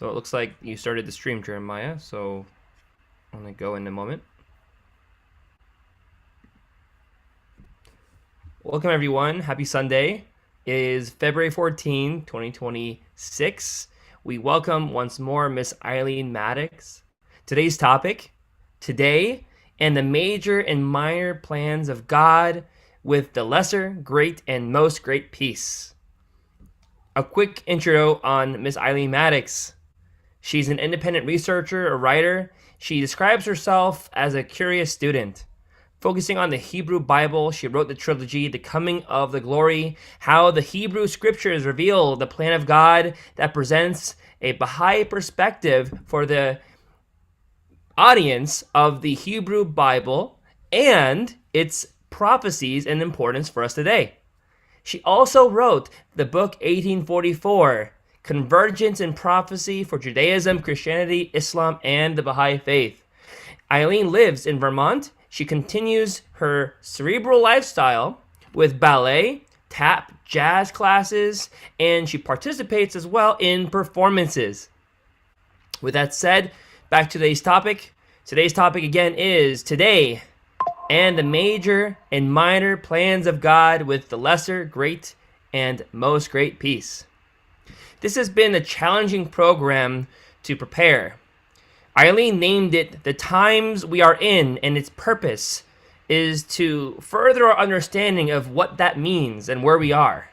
So it looks like you started the stream, Jeremiah. So I'm going to go in a moment. Welcome, everyone. Happy Sunday. It is February 14, 2026. We welcome once more Miss Eileen Maddox. Today's topic, today and the major and minor plans of God with the lesser, great, and most great peace. A quick intro on Miss Eileen Maddox. She's an independent researcher, a writer. She describes herself as a curious student. Focusing on the Hebrew Bible, she wrote the trilogy, The Coming of the Glory, how the Hebrew Scriptures reveal the plan of God that presents a Baha'i perspective for the audience of the Hebrew Bible and its prophecies and importance for us today. She also wrote the book 1844, Convergence in Prophecy for Judaism, Christianity, Islam, and the Baha'i Faith. Eileen lives in Vermont. She continues her cerebral lifestyle with ballet, tap, jazz classes, and she participates as well in performances. With that said, back to today's topic. Today's topic again is today and the major and minor plans of God with the lesser, great, and most great peace. This has been a challenging program to prepare. Eileen named it The Times We Are In, and its purpose is to further our understanding of what that means and where we are.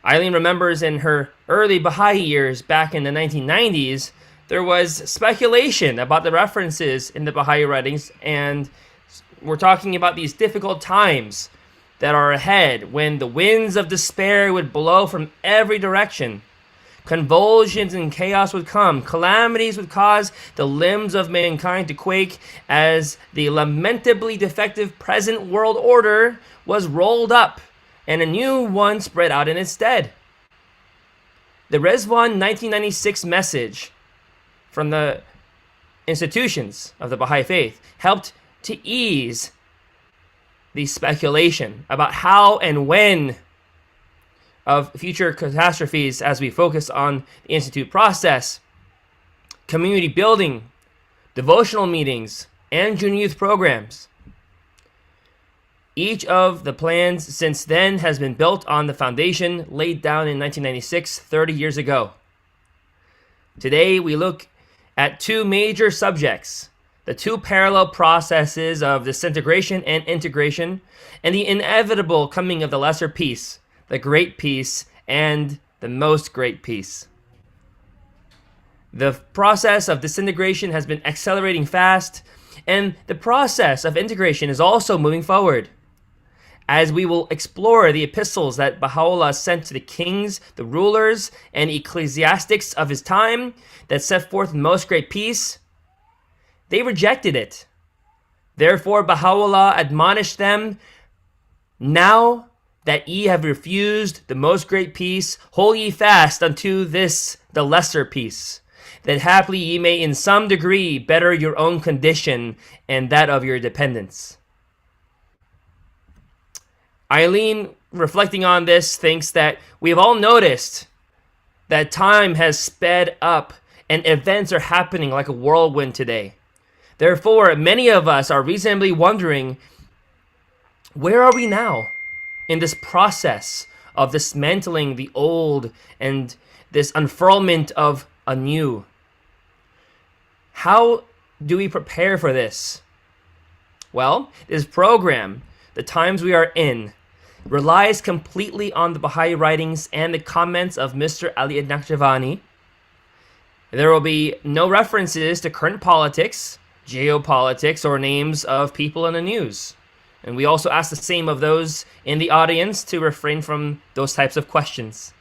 Eileen remembers in her early Baha'i years back in the 1990s, there was speculation about the references in the Baha'i writings, and we're talking about these difficult times that are ahead when the winds of despair would blow from every direction. Convulsions and chaos would come. Calamities would cause the limbs of mankind to quake as the lamentably defective present world order was rolled up and a new one spread out in its stead. The Rizwan 1996 message from the institutions of the Baha'i Faith helped to ease the speculation about how and when of future catastrophes as we focus on the Institute process, community building, devotional meetings, and junior youth programs. Each of the plans since then has been built on the foundation laid down in 1996, 30 years ago. Today, we look at two major subjects, the two parallel processes of disintegration and integration, and the inevitable coming of the lesser peace, the great peace, and the most great peace. The process of disintegration has been accelerating fast, and the process of integration is also moving forward. As we will explore the epistles that Baha'u'llah sent to the kings, the rulers, and ecclesiastics of his time that set forth the most great peace, they rejected it. Therefore, Baha'u'llah admonished them, "Now that ye have refused the most great peace, hold ye fast unto this, the lesser peace, that haply ye may in some degree better your own condition and that of your dependents." Eileen, reflecting on this, thinks that we have all noticed that time has sped up and events are happening like a whirlwind today. Therefore, many of us are reasonably wondering, where are we now in this process of dismantling the old and this unfurlment of a new? How do we prepare for this? Well, this program, The Times We Are In, relies completely on the Baha'i writings and the comments of Mr. Ali Naqshbandi. There will be no references to current politics, geopolitics, or names of people in the news. And we also ask the same of those in the audience to refrain from those types of questions.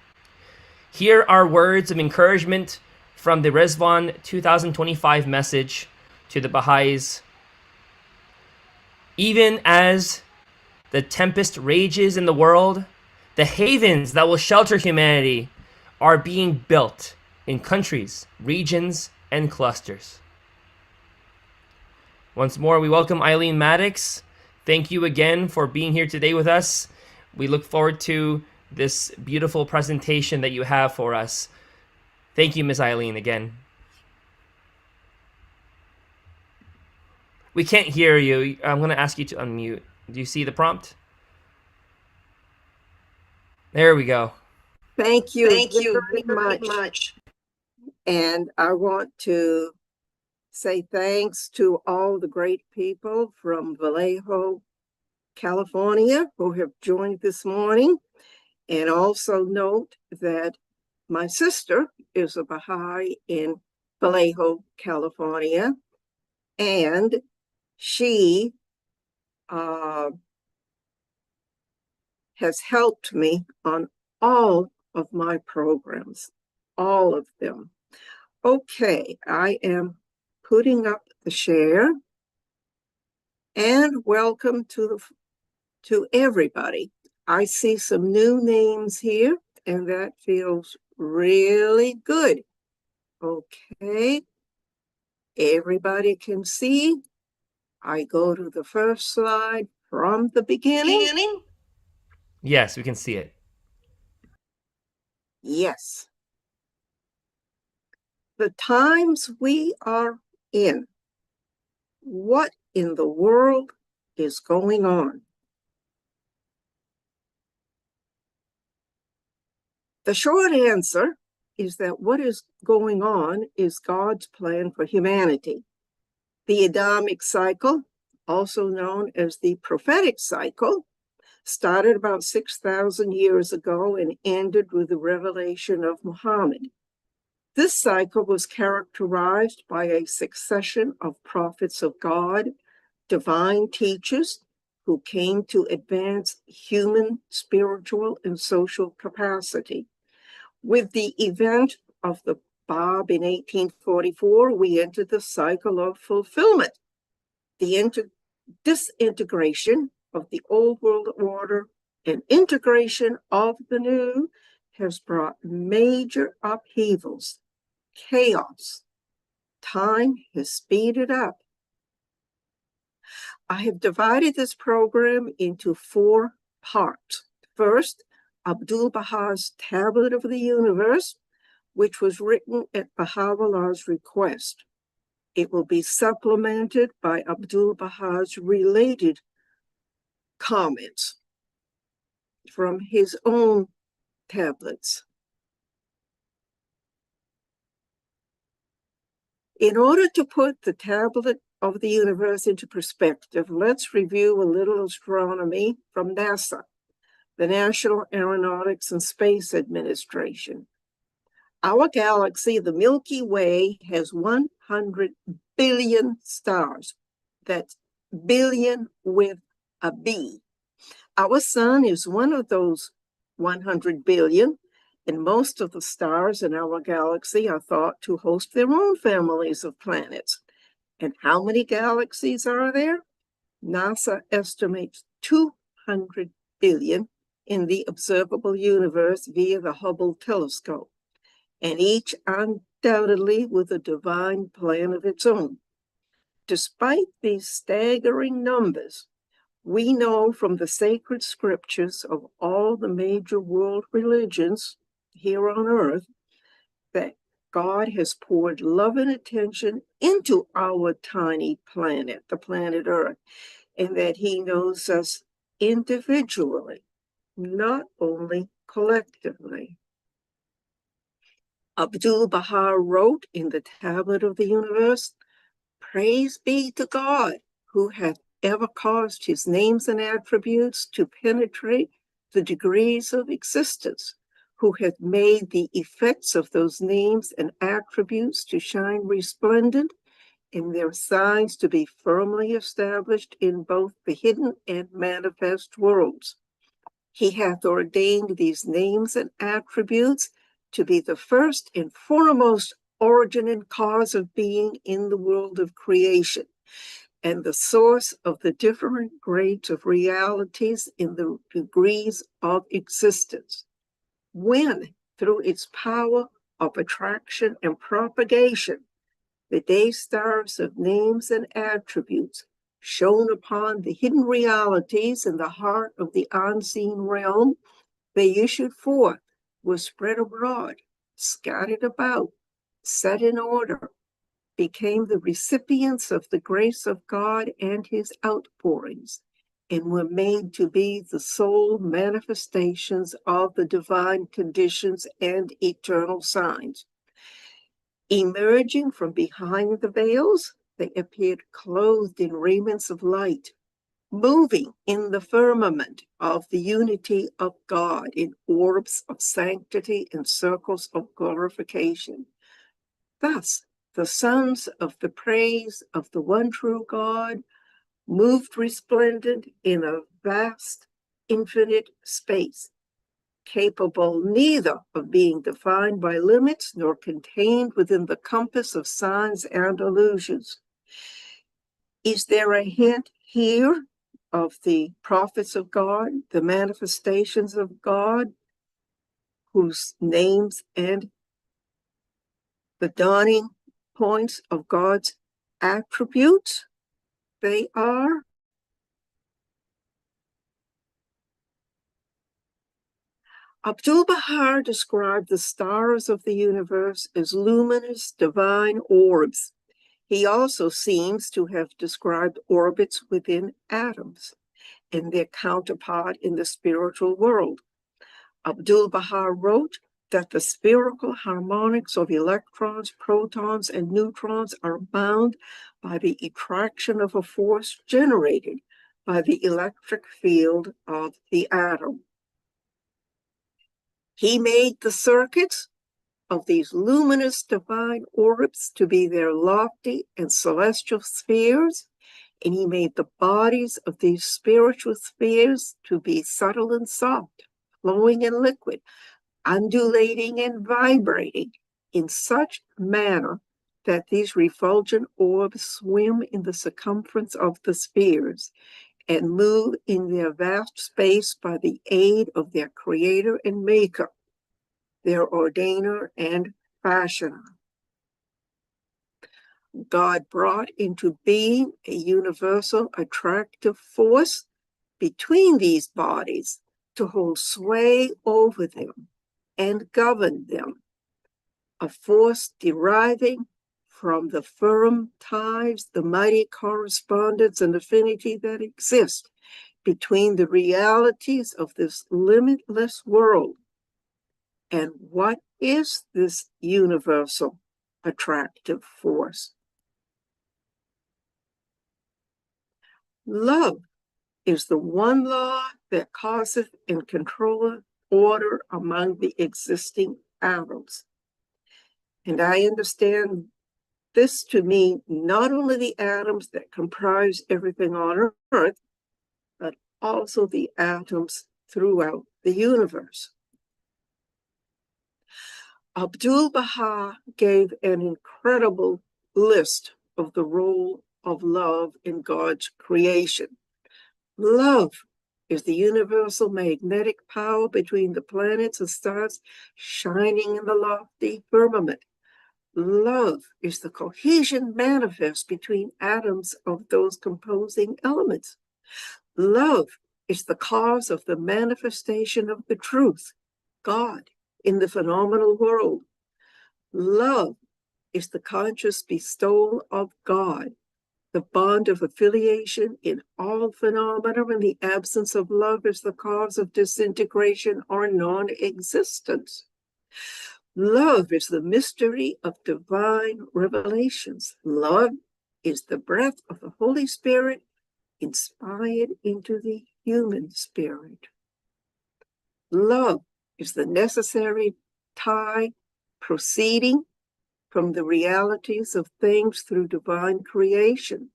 Here are words of encouragement from the Rizwan 2025 message to the Baha'is. Even as the tempest rages in the world, the havens that will shelter humanity are being built in countries, regions, and clusters. Once more, we welcome Eileen Maddox. Thank you again for being here today with us. We look forward to this beautiful presentation that you have for us. Thank you, Miss Eileen, again. We can't hear you. I'm going to ask you to unmute. Do you see the prompt? There we go. Thank you Thank you very much. And I want to say thanks to all the great people from Vallejo, California, who have joined this morning. And also note that my sister is a Baha'i in Vallejo, California, and she has helped me on all of my programs, all of them. Okay, I am putting up the share, and welcome to everybody. I see some new names here, and that feels really good. Okay, everybody can see. I go to the first slide from the beginning. Yes, we can see it. Yes. The times we are in. What in the world is going on? The short answer is that what is going on is God's plan for humanity. The Adamic cycle, also known as the prophetic cycle, started about 6,000 years ago and ended with the revelation of Muhammad. This cycle was characterized by a succession of prophets of God, divine teachers who came to advance human, spiritual, and social capacity. With the event of the Bab in 1844, we entered the cycle of fulfillment. The disintegration of the old world order and integration of the new has brought major upheavals, chaos. Time has speeded up. I have divided this program into 4 parts. First, Abdu'l-Baha's Tablet of the Universe, which was written at Baha'u'llah's request. It will be supplemented by Abdu'l-Baha's related comments from his own tablets. In order to put the Tablet of the Universe into perspective, let's review a little astronomy from NASA, the National Aeronautics and Space Administration. Our galaxy, the Milky Way, has 100 billion stars. That's billion with a B. Our sun is one of those 100 billion, and most of the stars in our galaxy are thought to host their own families of planets. And how many galaxies are there? NASA estimates 200 billion in the observable universe via the Hubble telescope, and each undoubtedly with a divine plan of its own. Despite these staggering numbers, we know from the sacred scriptures of all the major world religions here on earth that God has poured love and attention into our tiny planet, the planet Earth, and that he knows us individually, not only collectively. Abdu'l-Baha wrote in the Tablet of the Universe, "Praise be to God, who hath ever caused his names and attributes to penetrate the degrees of existence, who hath made the effects of those names and attributes to shine resplendent, and their signs to be firmly established in both the hidden and manifest worlds. He hath ordained these names and attributes to be the first and foremost origin and cause of being in the world of creation, and the source of the different grades of realities in the degrees of existence. When, through its power of attraction and propagation, the day stars of names and attributes shone upon the hidden realities in the heart of the unseen realm, they issued forth, were spread abroad, scattered about, set in order, became the recipients of the grace of God and his outpourings, and were made to be the sole manifestations of the divine conditions and eternal signs. Emerging from behind the veils, they appeared clothed in raiments of light, moving in the firmament of the unity of God in orbs of sanctity and circles of glorification. Thus, the sons of the praise of the one true God moved resplendent in a vast, infinite space, capable neither of being defined by limits nor contained within the compass of signs and illusions. Is there a hint here of the prophets of God, the manifestations of God, whose names and the dawning points of God's attributes they are? Abdu'l-Bahá described the stars of the universe as luminous divine orbs. He also seems to have described orbits within atoms and their counterpart in the spiritual world. Abdu'l-Bahá wrote that the spherical harmonics of electrons, protons, and neutrons are bound by the attraction of a force generated by the electric field of the atom. He made the circuits of these luminous divine orbs to be their lofty and celestial spheres, and he made the bodies of these spiritual spheres to be subtle and soft, flowing and liquid, undulating and vibrating in such manner that these refulgent orbs swim in the circumference of the spheres and move in their vast space by the aid of their creator and maker, their ordainer and fashioner. God brought into being a universal attractive force between these bodies to hold sway over them and govern them, a force deriving from the firm ties, the mighty correspondence and affinity that exist between the realities of this limitless world. And what is this universal attractive force? Love is the one law that causeth and controlleth order among the existing atoms. And I understand this to mean not only the atoms that comprise everything on Earth, but also the atoms throughout the universe. Abdu'l-Bahá gave an incredible list of the role of love in God's creation. Love is the universal magnetic power between the planets and stars shining in the lofty firmament. Love is the cohesion manifest between atoms of those composing elements. Love is the cause of the manifestation of the truth, God, in the phenomenal world. Love is the conscious bestowal of God, the bond of affiliation in all phenomena, and the absence of love is the cause of disintegration or non-existence. Love is the mystery of divine revelations. Love is the breath of the Holy Spirit inspired into the human spirit. Love is the necessary tie proceeding from the realities of things through divine creation.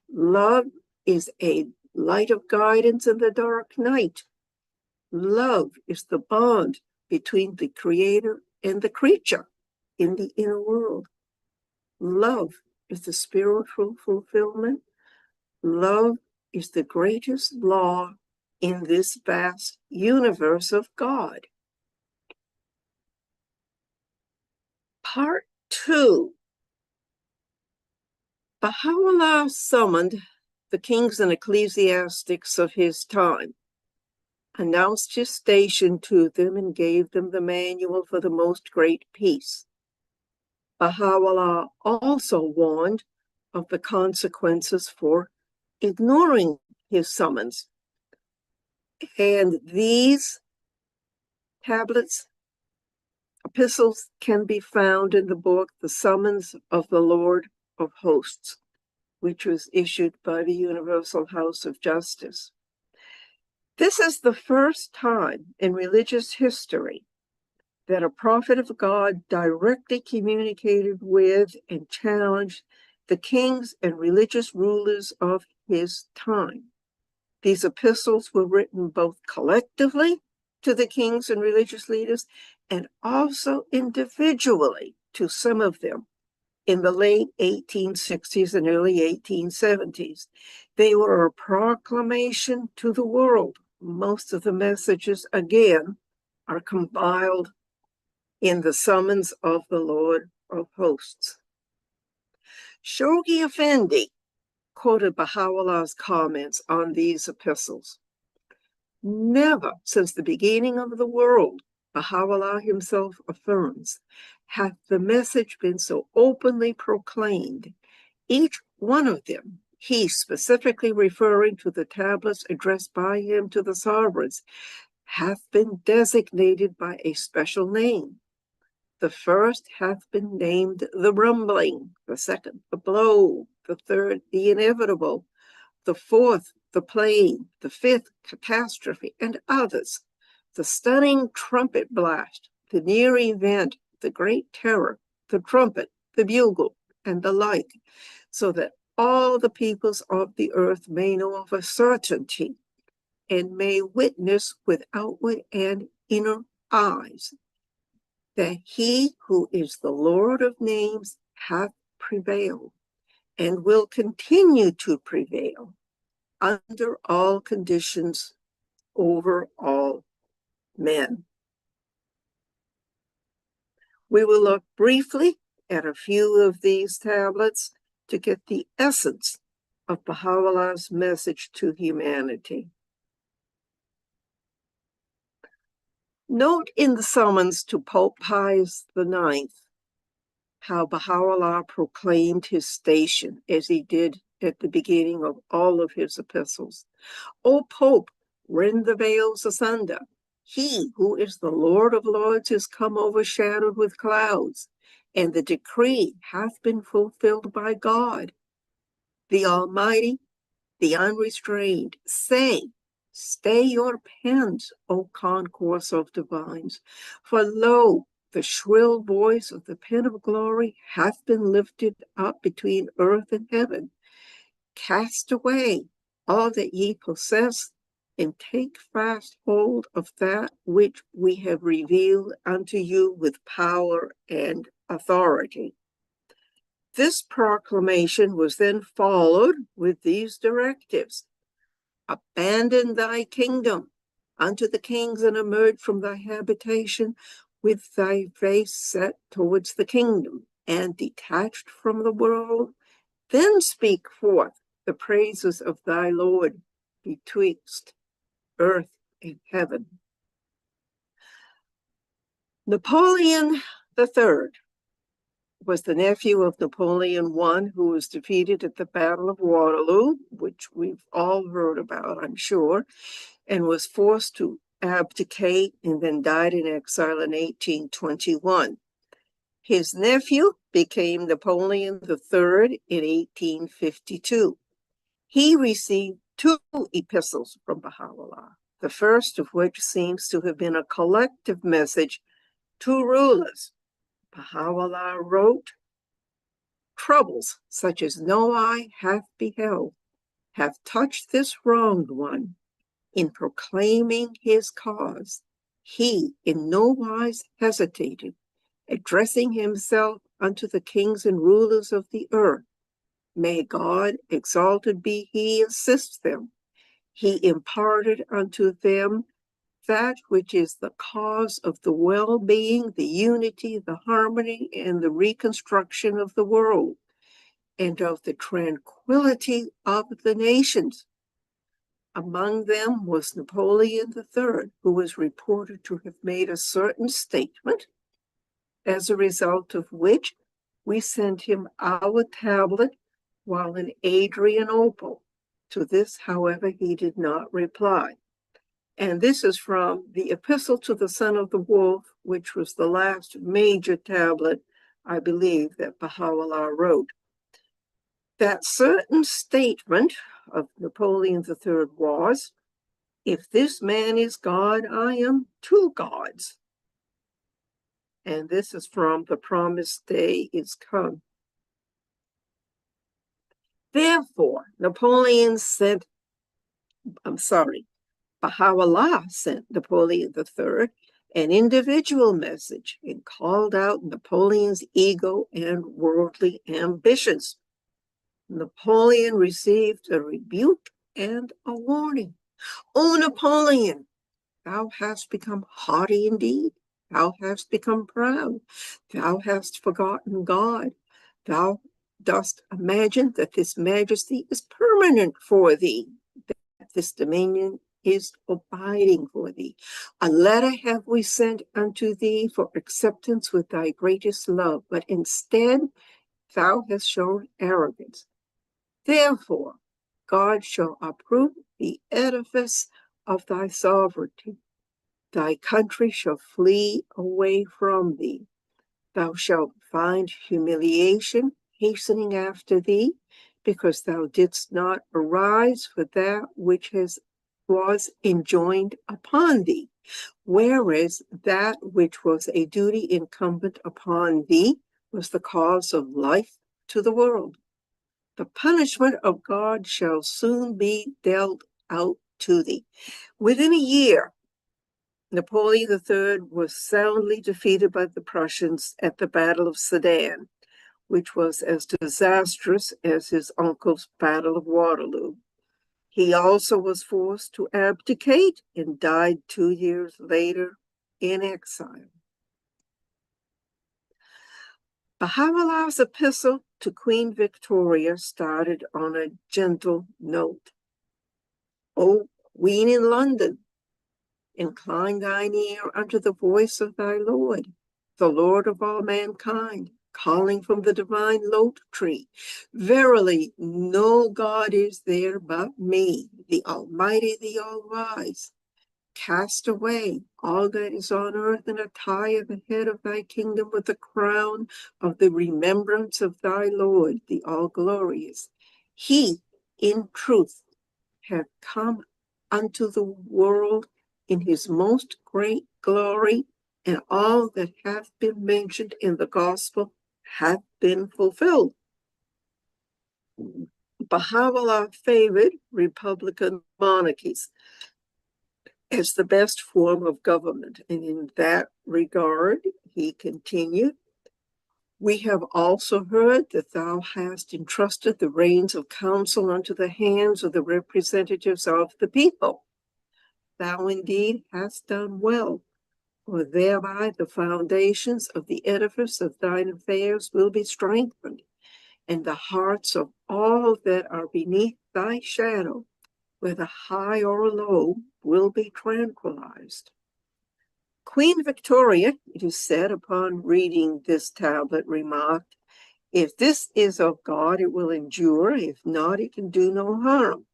Love is a light of guidance in the dark night. Love is the bond between the creator and the creature in the inner world. Love is the spiritual fulfillment. Love is the greatest law in this vast universe of God. Part 2. Baha'u'llah summoned the kings and ecclesiastics of his time. announced his station to them, and gave them the manual for the most great peace. Baha'u'llah also warned of the consequences for ignoring his summons. And these tablets, epistles, can be found in the book, The Summons of the Lord of Hosts, which was issued by the Universal House of Justice. This is the first time in religious history that a prophet of God directly communicated with and challenged the kings and religious rulers of his time. These epistles were written both collectively to the kings and religious leaders and also individually to some of them in the late 1860s and early 1870s. They were a proclamation to the world. Most of the messages, again, are compiled in the Summons of the Lord of Hosts. Shoghi Effendi quoted Baha'u'llah's comments on these epistles. Never since the beginning of the world, Baha'u'llah himself affirms, hath the message been so openly proclaimed. Each one of them, he specifically referring to the tablets addressed by him to the sovereigns, hath been designated by a special name. The first hath been named the rumbling, the second the blow, the third the inevitable, the fourth the plague, the fifth catastrophe, and others, the stunning trumpet blast, the near event, the great terror, the trumpet, the bugle, and the like, so that all the peoples of the earth may know of a certainty and may witness with outward and inner eyes that he who is the Lord of names hath prevailed and will continue to prevail under all conditions over all men. We will look briefly at a few of these tablets to get the essence of Baha'u'llah's message to humanity. Note in the summons to Pope Pius IX how Baha'u'llah proclaimed his station as he did at the beginning of all of his epistles. O Pope, rend the veils asunder. He who is the Lord of Lords is come overshadowed with clouds, and the decree hath been fulfilled by God, the Almighty, the unrestrained. Say, stay your pens, O concourse of divines, for lo, the shrill voice of the pen of glory hath been lifted up between earth and heaven. Cast away all that ye possess, and take fast hold of that which we have revealed unto you with power and authority. This proclamation was then followed with these directives. Abandon thy kingdom unto the kings, and emerge from thy habitation with thy face set towards the kingdom, and detached from the world. Then speak forth the praises of thy Lord betwixt earth and heaven. Napoleon III was the nephew of Napoleon I, who was defeated at the Battle of Waterloo, which we've all heard about, I'm sure, and was forced to abdicate and then died in exile in 1821. His nephew became Napoleon III in 1852. He received two epistles from Baha'u'llah, the first of which seems to have been a collective message to rulers. Baha'u'llah wrote, troubles such as no eye hath beheld have touched this wronged one. In proclaiming his cause, he in no wise hesitated, addressing himself unto the kings and rulers of the earth. May God, exalted be he, assist them. He imparted unto them that which is the cause of the well-being, the unity, the harmony, and the reconstruction of the world, and of the tranquility of the nations. Among them was Napoleon III, who was reported to have made a certain statement, as a result of which we sent him our tablet while in Adrianople. To this, however, he did not reply. And this is from the Epistle to the Son of the Wolf, which was the last major tablet, I believe, that Baha'u'llah wrote. That certain statement of Napoleon III was, "If this man is God, I am two gods." And this is from The Promised Day Is Come. Therefore, Baha'u'llah sent Napoleon III an individual message and called out Napoleon's ego and worldly ambitions. Napoleon received a rebuke and a warning. "O Napoleon, thou hast become haughty indeed. Thou hast become proud. Thou hast forgotten God. Thou dost imagine that this majesty is permanent for thee, that this dominion is abiding for thee. A letter have we sent unto thee for acceptance with thy greatest love, but instead thou hast shown arrogance. Therefore, God shall uproot the edifice of thy sovereignty. Thy country shall flee away from thee. Thou shalt find humiliation hastening after thee, because thou didst not arise for that which was enjoined upon thee, whereas that which was a duty incumbent upon thee was the cause of life to the world. The punishment of God shall soon be dealt out to thee." Within a year, Napoleon III was soundly defeated by the Prussians at the Battle of Sedan, which was as disastrous as his uncle's Battle of Waterloo. He also was forced to abdicate and died 2 years later in exile. Baha'u'llah's epistle to Queen Victoria started on a gentle note. "O Queen in London, incline thine ear unto the voice of thy Lord, the Lord of all mankind, calling from the divine lote tree. Verily, no God is there but me, the Almighty, the All-Wise. Cast away all that is on earth and attire the head of thy kingdom with the crown of the remembrance of thy Lord, the All-Glorious. He, in truth, hath come unto the world in his most great glory, and all that hath been mentioned in the gospel hath been fulfilled." Baha'u'llah favored republican monarchies as the best form of government, and in that regard, he continued, "We have also heard that thou hast entrusted the reins of counsel unto the hands of the representatives of the people. Thou indeed hast done well, for thereby the foundations of the edifice of thine affairs will be strengthened, and the hearts of all that are beneath thy shadow, whether high or low, will be tranquilized." Queen Victoria, it is said, upon reading this tablet, remarked, "If this is of God, it will endure. If not, it can do no harm."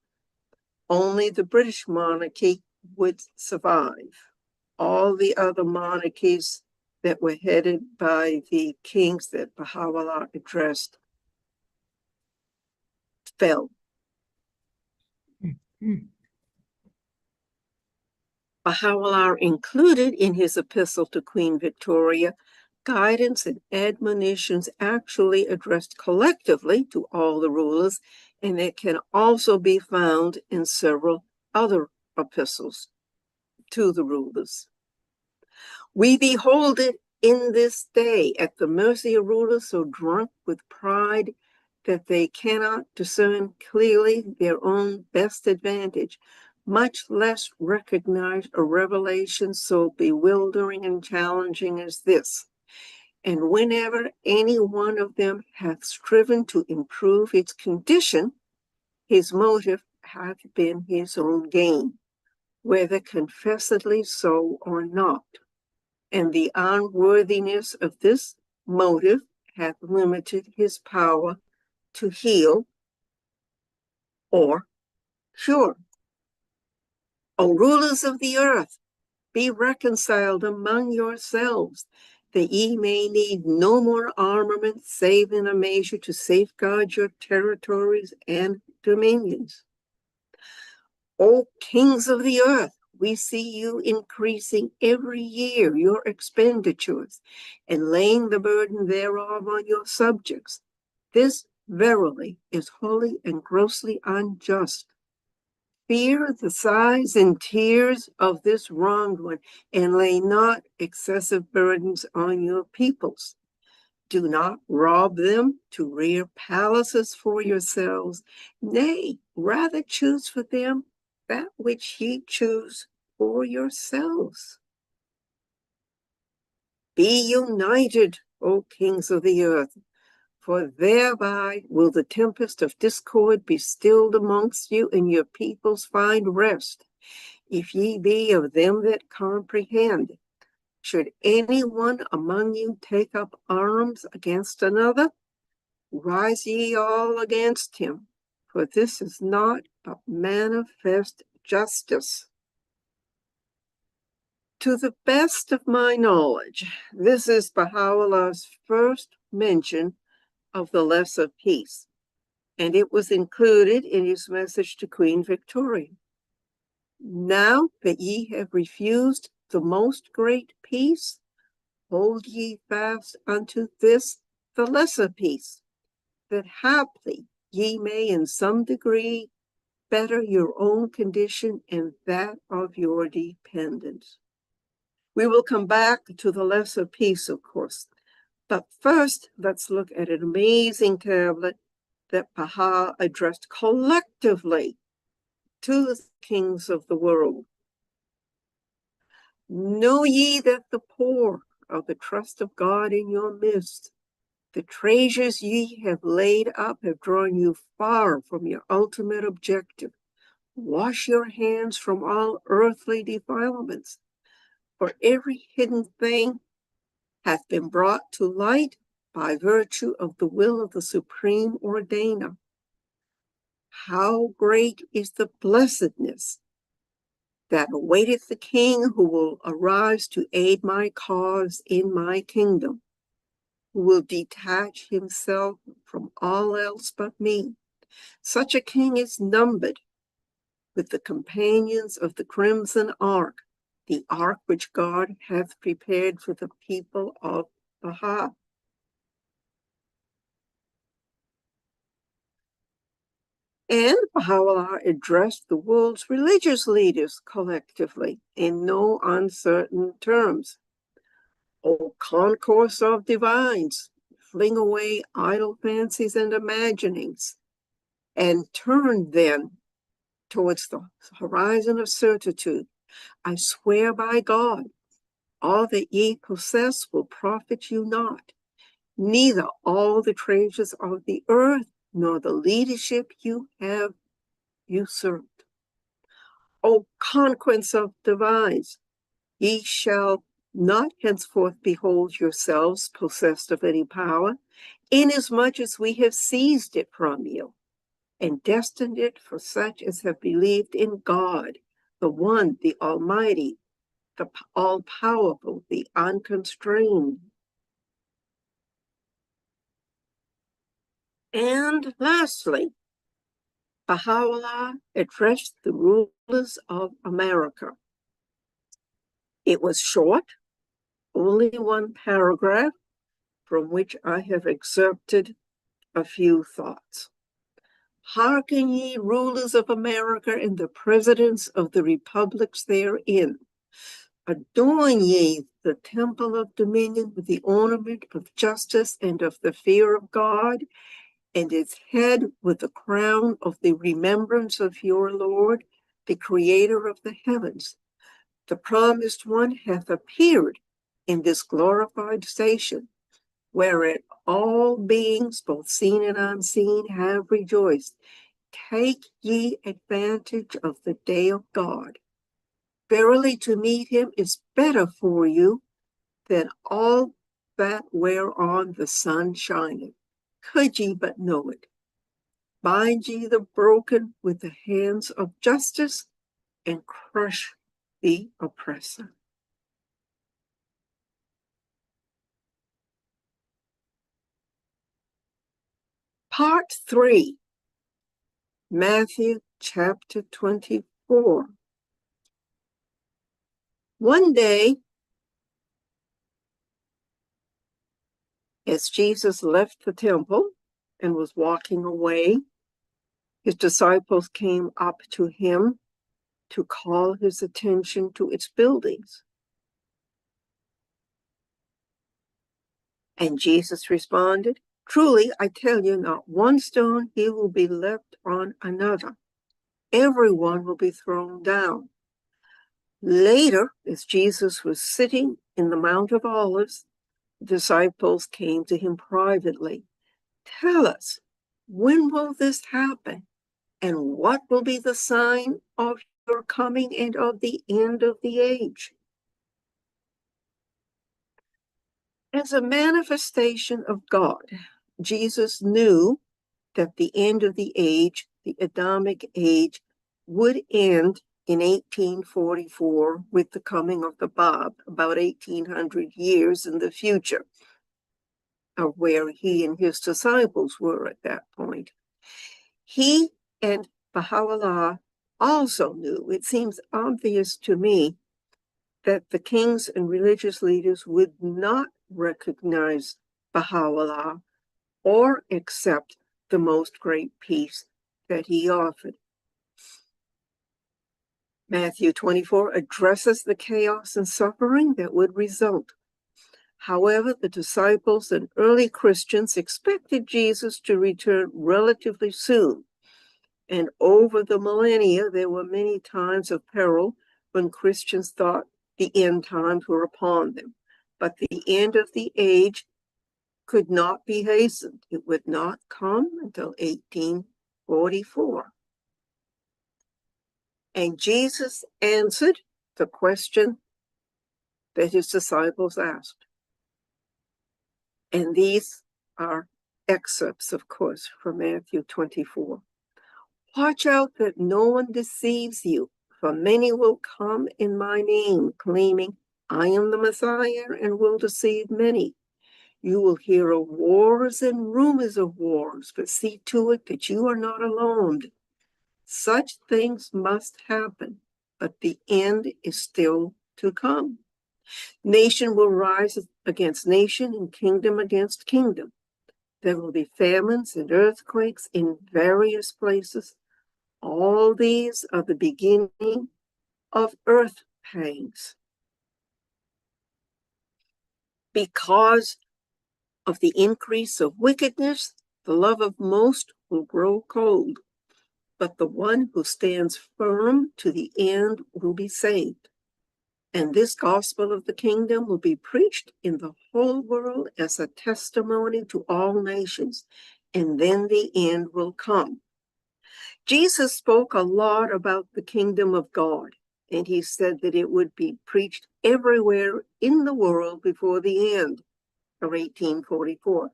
Only the British monarchy would survive. All the other monarchies that were headed by the kings that Baha'u'llah addressed fell. Baha'u'llah included in his epistle to Queen Victoria guidance and admonitions actually addressed collectively to all the rulers, and it can also be found in several other epistles to the rulers. "We behold it in this day at the mercy of rulers so drunk with pride that they cannot discern clearly their own best advantage, much less recognize a revelation so bewildering and challenging as this. And whenever any one of them hath striven to improve its condition, his motive hath been his own gain, whether confessedly so or not. And the unworthiness of this motive hath limited his power to heal or cure. O rulers of the earth, be reconciled among yourselves, that ye may need no more armament save in a measure to safeguard your territories and dominions. O kings of the earth, we see you increasing every year your expenditures and laying the burden thereof on your subjects. This verily is wholly and grossly unjust. Fear the sighs and tears of this wronged one, and lay not excessive burdens on your peoples. Do not rob them to rear palaces for yourselves. Nay, rather choose for them that which ye choose for yourselves. Be united, O kings of the earth, for thereby will the tempest of discord be stilled amongst you, and your peoples find rest, if ye be of them that comprehend. Should any one among you take up arms against another, rise ye all against him, for this is not but manifest justice. To the best of my knowledge, this is Baha'u'llah's first mention of the lesser peace, and it was included in his message to Queen Victoria. Now that ye have refused the most great peace, hold ye fast unto this, the lesser peace, that haply ye may in some degree better your own condition and that of your dependents. We will come back to the lesser peace, of course, but first let's look at an amazing tablet that Baha addressed collectively to the kings of the world. Know ye that the poor are the trust of God in your midst. The treasures ye have laid up have drawn you far from your ultimate objective. Wash your hands from all earthly defilements, for every hidden thing hath been brought to light by virtue of the will of the Supreme Ordainer. How great is the blessedness that awaiteth the king who will arise to aid my cause in my kingdom, who will detach himself from all else but me. Such a king is numbered with the companions of the crimson ark, the ark which God hath prepared for the people of Baha. And Baha'u'llah addressed the world's religious leaders collectively in no uncertain terms. O concourse of divines, fling away idle fancies and imaginings, and turn then towards the horizon of certitude. I swear by God, all that ye possess will profit you not, neither all the treasures of the earth nor the leadership you have usurped. O conquest of divines, ye shall not henceforth behold yourselves possessed of any power, inasmuch as we have seized it from you, and destined it for such as have believed in God, the One, the Almighty, the All-Powerful, the Unconstrained. And lastly, Baha'u'llah addressed the rulers of America. It was short, only one paragraph, from which I have excerpted a few thoughts. Hearken ye, rulers of America and the presidents of the republics therein. Adorn ye the temple of dominion with the ornament of justice and of the fear of God, and its head with the crown of the remembrance of your Lord, the creator of the heavens. The promised one hath appeared in this glorified station, whereat all beings, both seen and unseen, have rejoiced, Take ye advantage of the day of God. Verily, to meet him is better for you than all that whereon the sun shineth. Could ye but know it. Bind ye the broken with the hands of justice, and crush the oppressor. Part 3, Matthew chapter 24. One day, as Jesus left the temple and was walking away, his disciples came up to him to call his attention to its buildings. And Jesus responded, Truly, I tell you, not one stone here will be left on another. Everyone will be thrown down. Later, as Jesus was sitting in the Mount of Olives, the disciples came to him privately. Tell us, when will this happen? And what will be the sign of your coming and of the end of the age? As a manifestation of God, Jesus knew that the end of the age, the Adamic age, would end in 1844 with the coming of the Bab, about 1800 years in the future, of where he and his disciples were at that point. He and Baha'u'llah also knew, it seems obvious to me, that the kings and religious leaders would not recognize Baha'u'llah or accept the most great peace that he offered. Matthew 24 addresses the chaos and suffering that would result. However, the disciples and early Christians expected Jesus to return relatively soon. And over the millennia, there were many times of peril when Christians thought the end times were upon them. But the end of the age could not be hastened. It would not come until 1844. And Jesus answered the question that his disciples asked. And these are excerpts, of course, from Matthew 24. Watch out that no one deceives you, for many will come in my name, claiming, I am the Messiah, and will deceive many. You will hear of wars and rumors of wars, but see to it that you are not alarmed. Such things must happen, but the end is still to come. Nation will rise against nation and kingdom against kingdom. There will be famines and earthquakes in various places. All these are the beginning of earth pangs. Because of the increase of wickedness, the love of most will grow cold, but the one who stands firm to the end will be saved. And this gospel of the kingdom will be preached in the whole world as a testimony to all nations, and then the end will come. Jesus spoke a lot about the kingdom of God, and he said that it would be preached everywhere in the world before the end of 1844.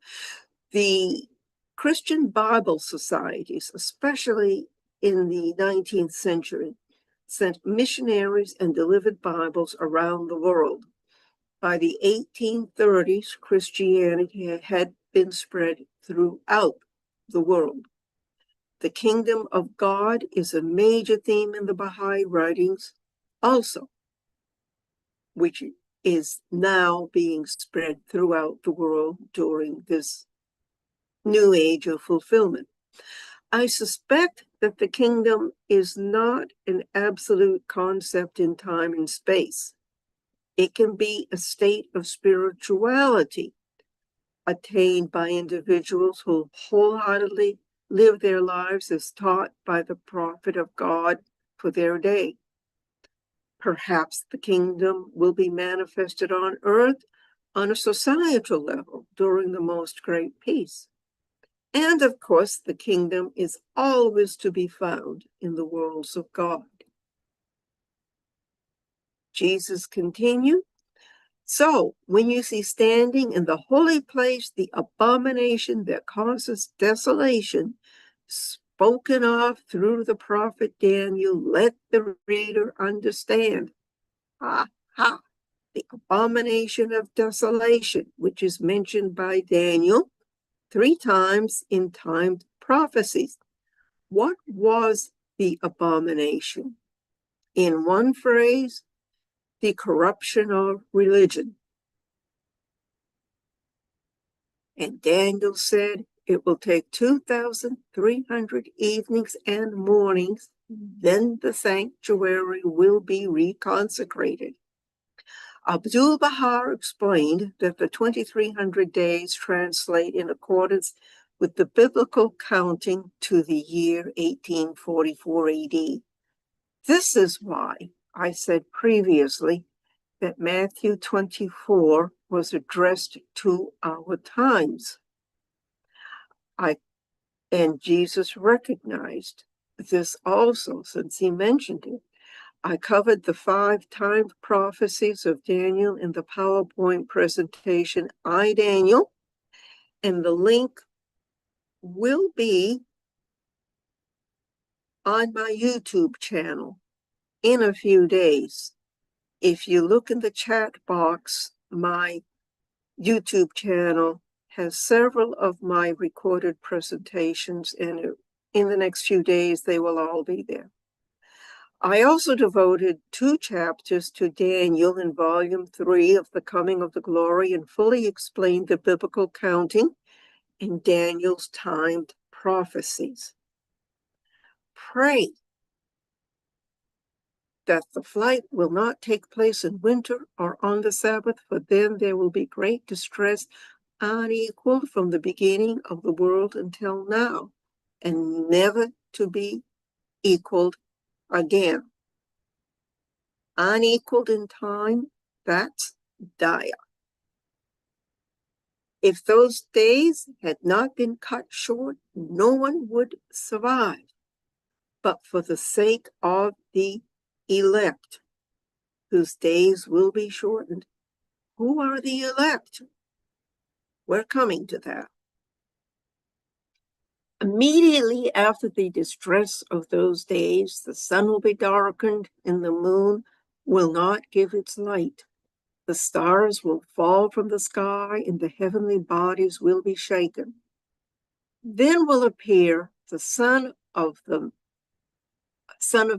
The Christian Bible societies, especially in the 19th century, sent missionaries and delivered Bibles around the world. By the 1830s, Christianity had been spread throughout the world. The kingdom of God is a major theme in the Baha'i writings also, which is now being spread throughout the world during this new age of fulfillment. I suspect that the kingdom is not an absolute concept in time and space. It can be a state of spirituality attained by individuals who wholeheartedly live their lives as taught by the prophet of God for their day. Perhaps the kingdom will be manifested on earth on a societal level during the most great peace. And of course, the kingdom is always to be found in the worlds of God. Jesus continued, so when you see standing in the holy place the abomination that causes desolation, spoken of through the prophet Daniel, let the reader understand. Ha, ha, the abomination of desolation, which is mentioned by Daniel 3 times in timed prophecies. What was the abomination? In one phrase, the corruption of religion. And Daniel said, it will take 2,300 evenings and mornings, then the sanctuary will be reconsecrated. Abdu'l-Bahá explained that the 2,300 days translate in accordance with the biblical counting to the year 1844 AD. This is why I said previously that Matthew 24 was addressed to our times. And Jesus recognized this also, since he mentioned it. I covered the 5 timed prophecies of Daniel in the PowerPoint presentation, iDaniel, and the link will be on my YouTube channel in a few days. If you look in the chat box, my YouTube channel has several of my recorded presentations, and in the next few days, they will all be there. I also devoted 2 chapters to Daniel in Volume 3 of The Coming of the Glory and fully explained the biblical counting in Daniel's timed prophecies. Pray that the flight will not take place in winter or on the Sabbath, for then there will be great distress unequaled from the beginning of the world until now, and never to be equaled again. Unequaled in time, that's dire. If those days had not been cut short, no one would survive. But for the sake of the elect, whose days will be shortened. Who are the elect? We're coming to that. Immediately after the distress of those days, the sun will be darkened and the moon will not give its light. The stars will fall from the sky and the heavenly bodies will be shaken. Then will appear the Son of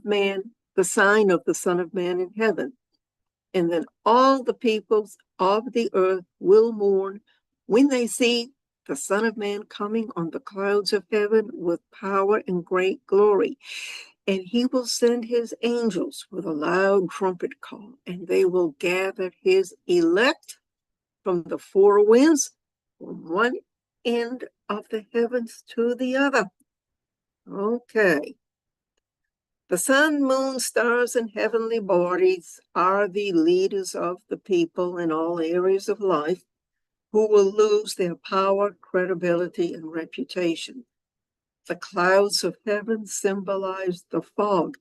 Man, the sign of the Son of Man in heaven. And then all the peoples of the earth will mourn when they see the Son of Man coming on the clouds of heaven with power and great glory. And he will send his angels with a loud trumpet call, and they will gather his elect from the 4 winds, from one end of the heavens to the other. Okay. The sun, moon, stars, and heavenly bodies are the leaders of the people in all areas of life who will lose their power, credibility, and reputation. The clouds of heaven symbolize the fog,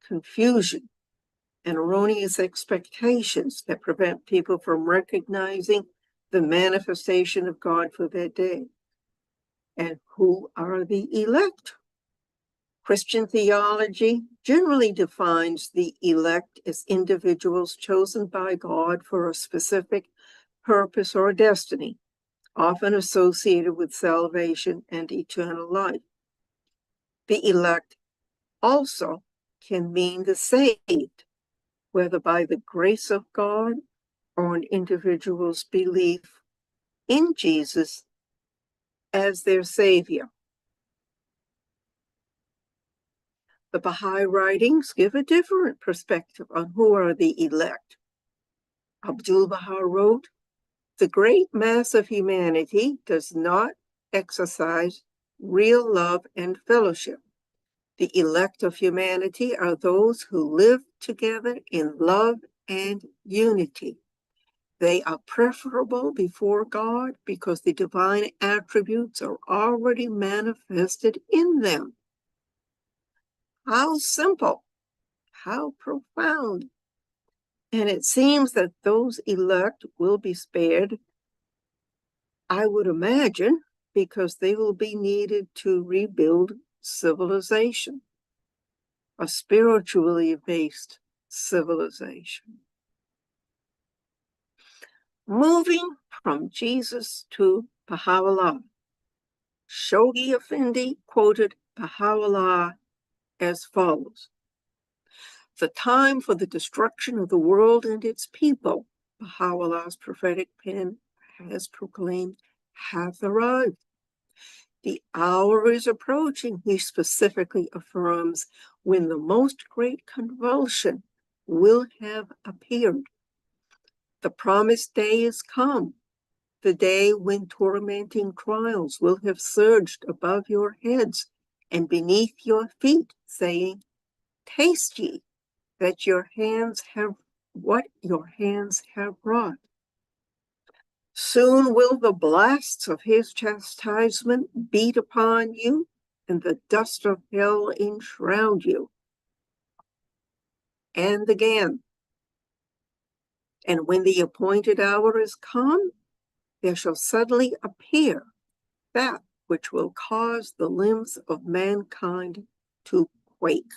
confusion, and erroneous expectations that prevent people from recognizing the manifestation of God for that day. And who are the elect? Christian theology generally defines the elect as individuals chosen by God for a specific purpose or destiny, often associated with salvation and eternal life. The elect also can mean the saved, whether by the grace of God or an individual's belief in Jesus as their Savior. The Baha'i writings give a different perspective on who are the elect. Abdu'l-Bahá wrote, the great mass of humanity does not exercise real love and fellowship. The elect of humanity are those who live together in love and unity. They are preferable before God because the divine attributes are already manifested in them. How simple, how profound. And it seems that those elect will be spared, I would imagine, because they will be needed to rebuild civilization, a spiritually based civilization. Moving from Jesus to Baha'u'llah, Shoghi Effendi quoted Baha'u'llah as follows: "The time for the destruction of the world and its people," Baha'u'llah's prophetic pen has proclaimed, "hath arrived. The hour is approaching," he specifically affirms, "when the most great convulsion will have appeared. The promised day is come, the day when tormenting trials will have surged above your heads and beneath your feet, saying, taste ye that your hands have what your hands have wrought. Soon will the blasts of his chastisement beat upon you, and the dust of hell enshroud you." And again, "And when the appointed hour is come, there shall suddenly appear that which will cause the limbs of mankind to quake."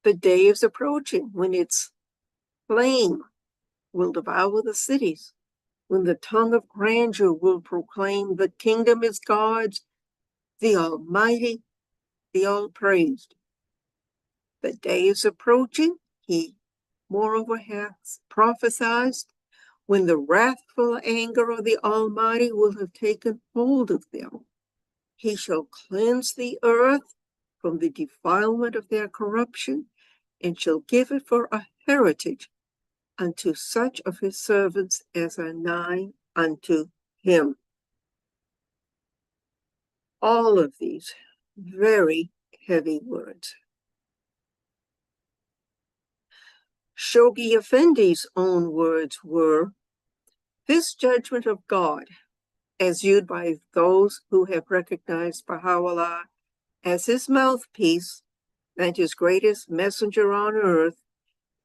The day is approaching when its flame will devour the cities, when the tongue of grandeur will proclaim, "The kingdom is God's, the Almighty, the All-Praised." The day is approaching, he moreover hath prophesied, when the wrathful anger of the Almighty will have taken hold of them. He shall cleanse the earth from the defilement of their corruption, and shall give it for a heritage unto such of his servants as are nigh unto him. All of these very heavy words. Shoghi Effendi's own words were, "This judgment of God, as viewed by those who have recognized Baha'u'llah as his mouthpiece and his greatest messenger on earth,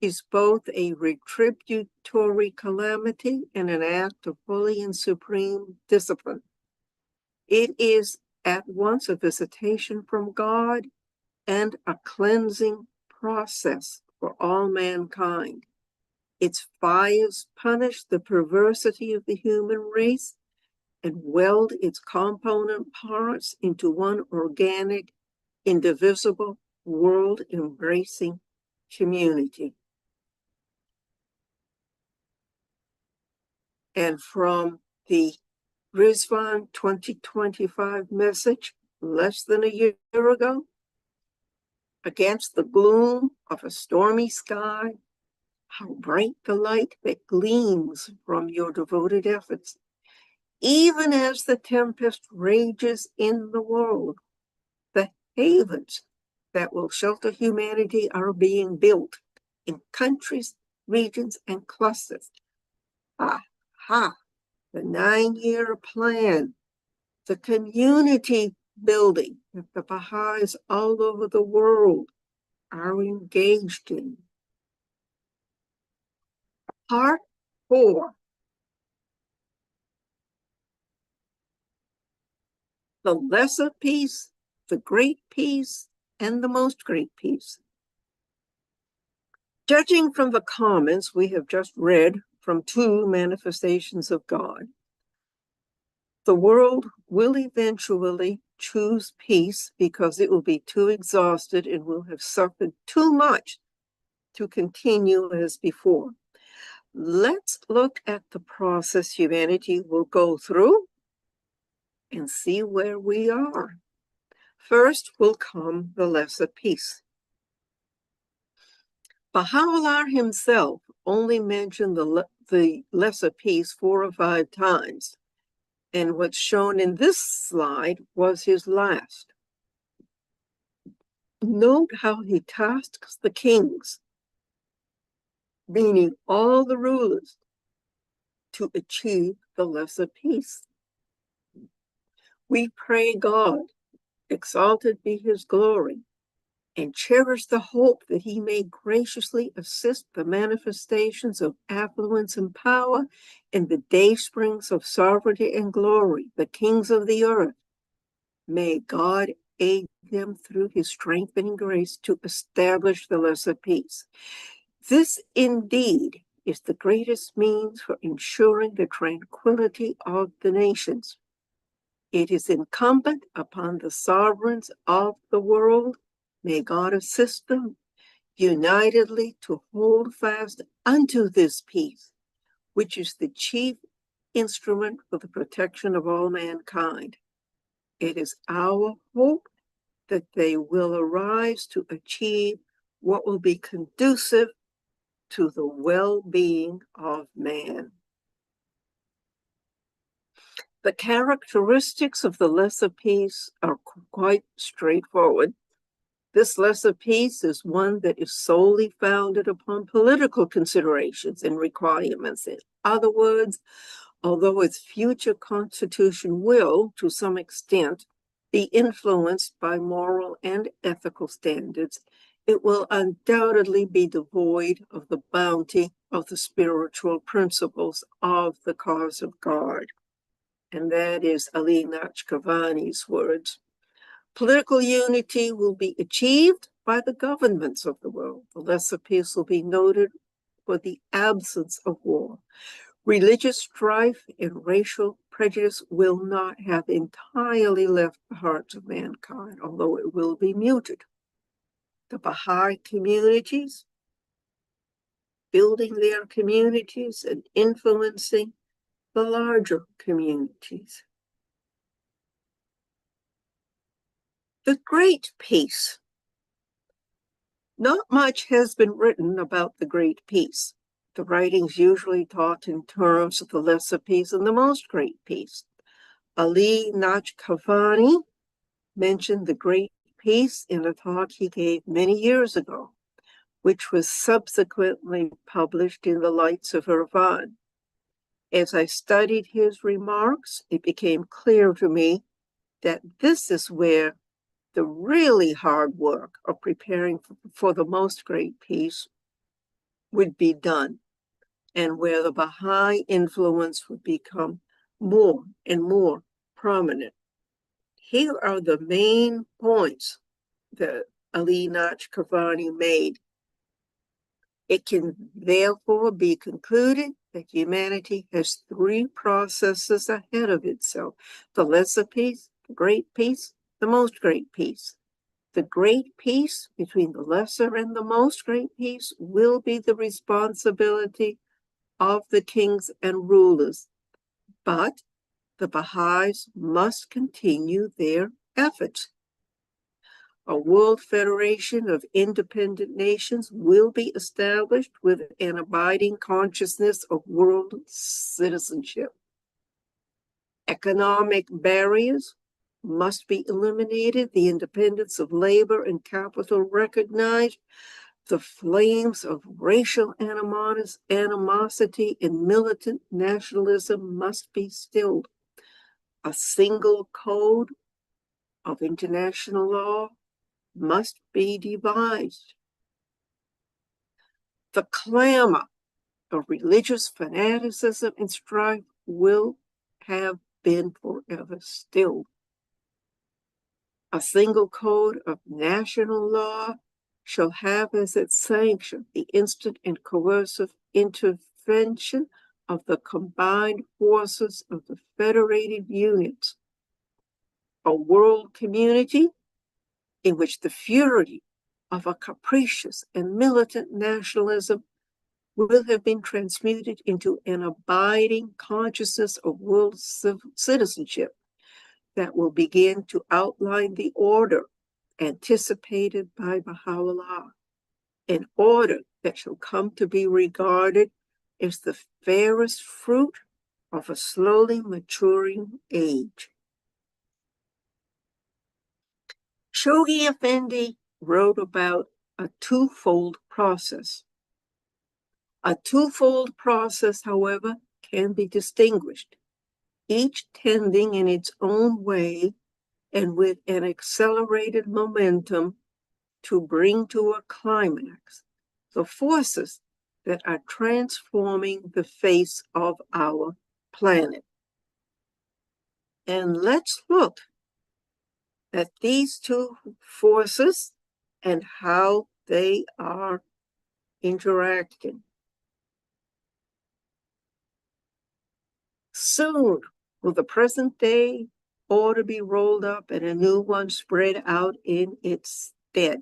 is both a retributory calamity and an act of holy and supreme discipline. It is at once a visitation from God and a cleansing process for all mankind. Its fires punish the perversity of the human race and weld its component parts into one organic, indivisible, world-embracing community." And from the Rizvan 2025 message less than a year ago, "Against the gloom of a stormy sky, how bright the light that gleams from your devoted efforts. Even as the tempest rages in the world, the havens that will shelter humanity are being built in countries, regions, and clusters. Aha, the 9-year plan, the community building that the Baha'is all over the world are engaged in." Part 4. The lesser peace, the great peace, and the most great peace. Judging from the comments we have just read from 2 manifestations of God, the world will eventually choose peace because it will be too exhausted and will have suffered too much to continue as before. Let's look at the process humanity will go through and see where we are. First will come the lesser peace. Baha'u'llah himself only mentioned the lesser peace 4 or 5 times, and what's shown in this slide was his last. Note how he tasks the kings, meaning all the rulers, to achieve the lesser peace. We pray God, exalted be his glory, and cherish the hope that he may graciously assist the manifestations of affluence and power in the day springs of sovereignty and glory, the kings of the earth. May God aid them through his strengthening grace to establish the lesser peace. This indeed is the greatest means for ensuring the tranquility of the nations. It is incumbent upon the sovereigns of the world, may God assist them, unitedly to hold fast unto this peace, which is the chief instrument for the protection of all mankind. It is our hope that they will arise to achieve what will be conducive to the well-being of man. The characteristics of the lesser peace are quite straightforward. This lesser peace is one that is solely founded upon political considerations and requirements. In other words, although its future constitution will, to some extent, be influenced by moral and ethical standards, it will undoubtedly be devoid of the bounty of the spiritual principles of the cause of God. And that is Ali Nachkavani's words. Political unity will be achieved by the governments of the world. The lesser peace will be noted for the absence of war. Religious strife and racial prejudice will not have entirely left the hearts of mankind, although it will be muted. The Baha'i communities, building their communities and influencing the larger communities. The Great Peace. Not much has been written about the Great Peace. The writings usually taught in terms of the lesser peace and the most great peace. Ali Nachkavani mentioned the Great Peace in a talk he gave many years ago, which was subsequently published in the Lights of Irfan. As I studied his remarks, it became clear to me that this is where the really hard work of preparing for the most great peace would be done, and where the Baha'i influence would become more and more prominent. Here are the main points that Ali Nachkavani made. It can therefore be concluded that humanity has three processes ahead of itself: the lesser peace, the great peace, the most great peace. The great peace between the lesser and the most great peace will be the responsibility of the kings and rulers, but the Baha'is must continue their efforts. A world federation of independent nations will be established with an abiding consciousness of world citizenship. Economic barriers must be eliminated, the independence of labor and capital recognized, the flames of racial animosity and militant nationalism must be stilled. A single code of international law must be devised. The clamor of religious fanaticism and strife will have been forever stilled. A single code of national law shall have as its sanction the instant and coercive intervention of the combined forces of the federated units. A world community in which the fury of a capricious and militant nationalism will have been transmuted into an abiding consciousness of world citizenship that will begin to outline the order anticipated by Baha'u'llah, an order that shall come to be regarded as the fairest fruit of a slowly maturing age. Shoghi Effendi wrote about a twofold process. A twofold process, however, can be distinguished, each tending in its own way and with an accelerated momentum to bring to a climax the forces that are transforming the face of our planet. And let's look at these two forces and how they are interacting. Soon will the present day order be rolled up and a new one spread out in its stead.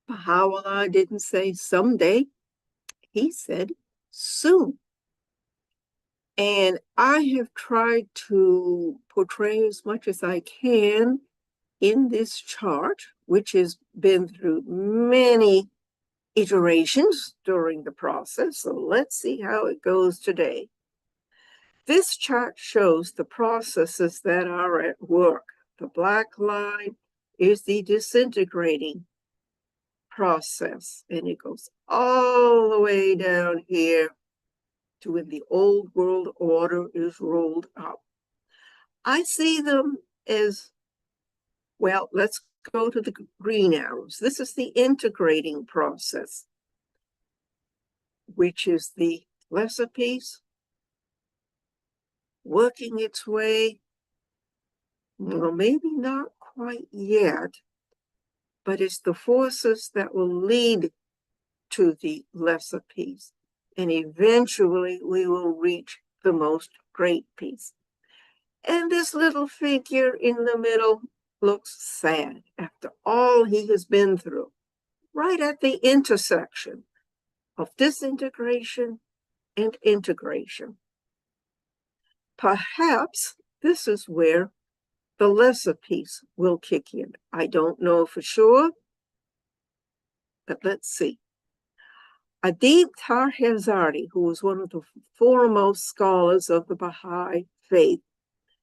Baha'u'llah didn't say someday, he said soon. And I have tried to portray as much as I can in this chart, which has been through many iterations during the process. So let's see how it goes today. This chart shows the processes that are at work. The black line is the disintegrating process, and it goes all the way down here to when the old world order is rolled up. I see them as, well, let's go to the green arrows. This is the integrating process, which is the lesser piece working its way, well, maybe not quite yet, but it's the forces that will lead to the lesser piece. And eventually we will reach the most great piece. And this little figure in the middle looks sad after all he has been through, right at the intersection of disintegration and integration. Perhaps this is where the lesser piece will kick in. I don't know for sure, but let's see. Adib Tarhezardi, who was one of the foremost scholars of the Baha'i faith,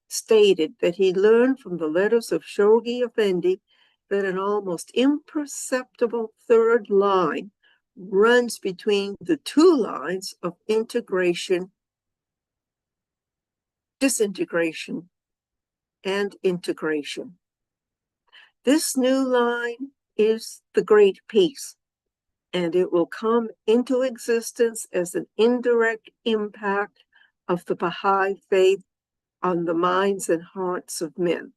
stated that he learned from the letters of Shoghi Effendi that an almost imperceptible third line runs between the two lines of integration, disintegration, and integration. This new line is the Great Peace, and it will come into existence as an indirect impact of the Baha'i faith on the minds and hearts of men.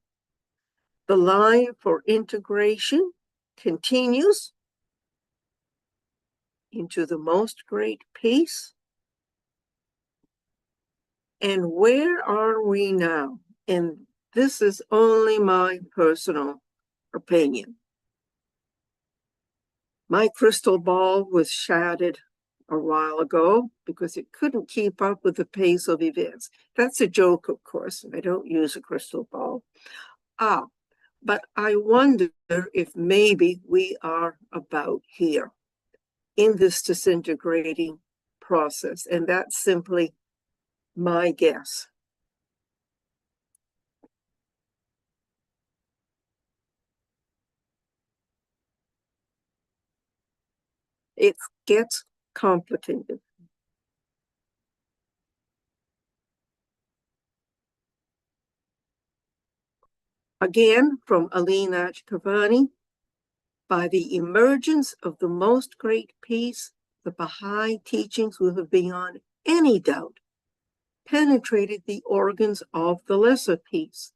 The line for integration continues into the most great peace. And where are we now? And this is only my personal opinion. My crystal ball was shattered a while ago because it couldn't keep up with the pace of events. That's a joke, of course. I don't use a crystal ball. But I wonder if maybe we are about here in this disintegrating process. And that's simply my guess. It gets complicated. Again, from Ali Naqshbandi, by the emergence of the most great peace, the Baha'i teachings will have beyond any doubt penetrated the organs of the lesser peace,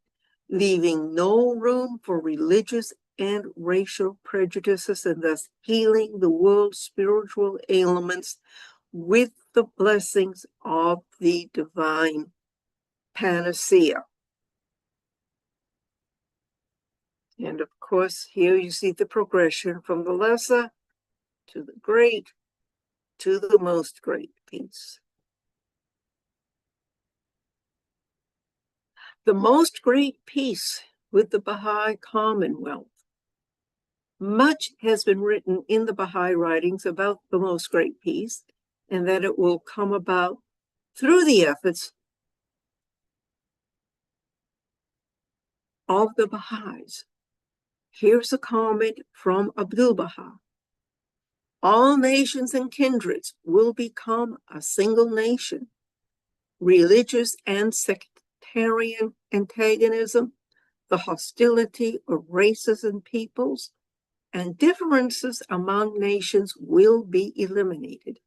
leaving no room for religious and racial prejudices, and thus healing the world's spiritual ailments with the blessings of the divine panacea. And of course, here you see the progression from the lesser to the great to the most great peace. The most great peace with the Baha'i Commonwealth. Much has been written in the Baha'i writings about the most great peace, and that it will come about through the efforts of the Baha'is. Here's a comment from Abdu'l-Baha. All nations and kindreds will become a single nation. Religious and sectarian antagonism, the hostility of races and peoples, and differences among nations will be eliminated.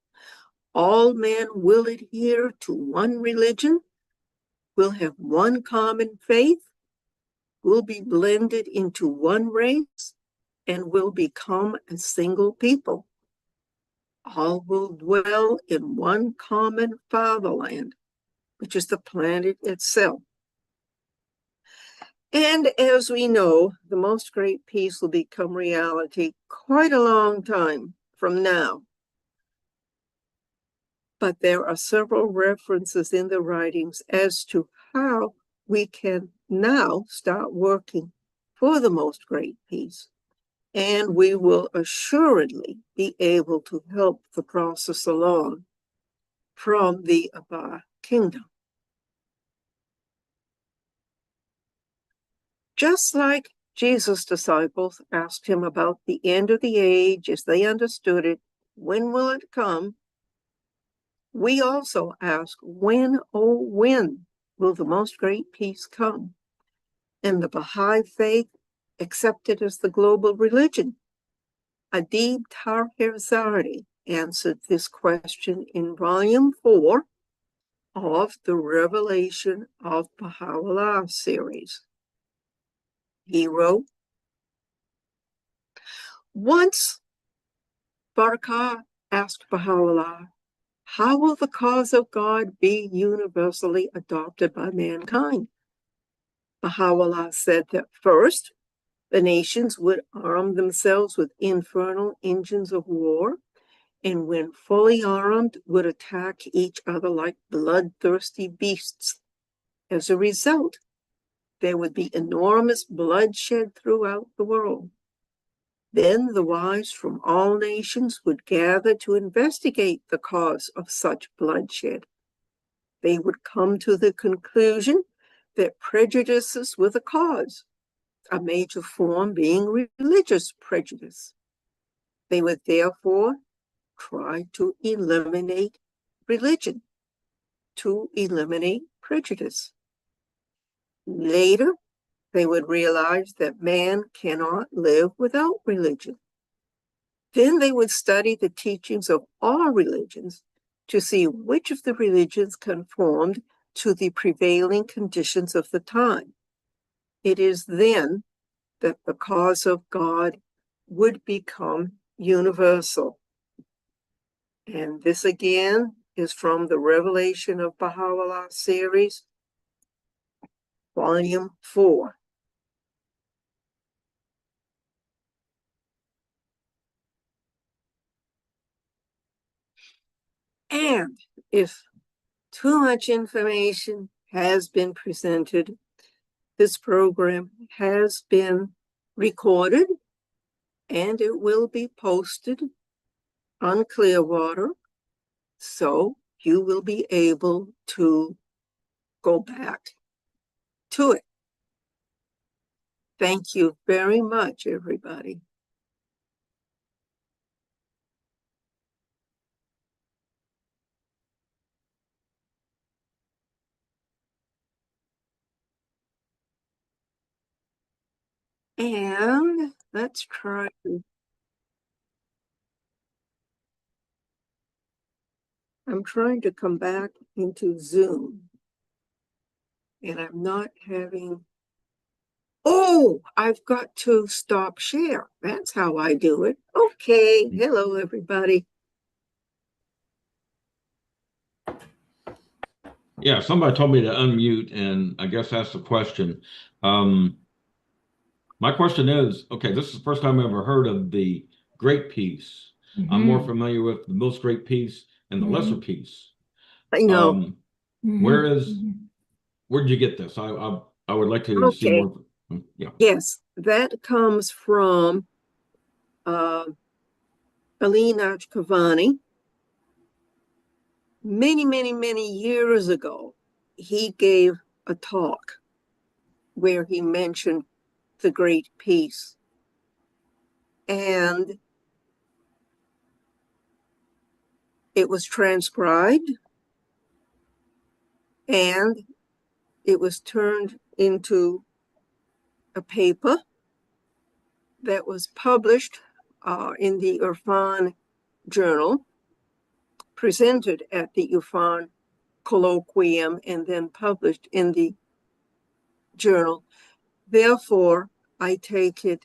All men will adhere to one religion, will have one common faith, will be blended into one race, and will become a single people. All will dwell in one common fatherland, which is the planet itself. And as we know, the Most Great Peace will become reality quite a long time from now. But there are several references in the writings as to how we can now start working for the Most Great Peace. And we will assuredly be able to help the process along from the Abba kingdom. Just like Jesus' disciples asked him about the end of the age as they understood it, when will it come? We also ask, when, oh, when will the Most Great Peace come? And the Baha'i faith accepted as the global religion. Adib Taherzade answered this question in Volume 4 of the Revelation of Baha'u'llah series. He wrote, once Barakah asked Baha'u'llah, how will the cause of God be universally adopted by mankind? Baha'u'llah said that first, the nations would arm themselves with infernal engines of war, and when fully armed, would attack each other like bloodthirsty beasts. As a result, there would be enormous bloodshed throughout the world. Then the wise from all nations would gather to investigate the cause of such bloodshed. They would come to the conclusion that prejudices were the cause, a major form being religious prejudice. They would therefore try to eliminate religion, to eliminate prejudice. Later, they would realize that man cannot live without religion. Then they would study the teachings of all religions to see which of the religions conformed to the prevailing conditions of the time. It is then that the cause of God would become universal. And this again is from the Revelation of Baha'u'llah series, Volume 4. And if too much information has been presented, this program has been recorded and it will be posted on Clearwater, so you will be able to go back to it. Thank you very much, everybody. And let's try. I'm trying to come back into Zoom. And I'm not having. Oh, I've got to stop share. That's how I do it. Okay. Hello, everybody. Yeah, somebody told me to unmute, and I guess that's the question. My question is, okay, this is the first time I ever heard of the Great Peace. I'm more familiar with the Most Great Peace and the Lesser Peace. I know. Where'd you get this? I would like to see more. Yeah. Yes, that comes from Ali Naqshbandi. Many years ago, he gave a talk where he mentioned the Great Peace and it was transcribed, and it was turned into a paper that was published in the Irfan Journal, presented at the Irfan Colloquium, and then published in the journal. Therefore, I take it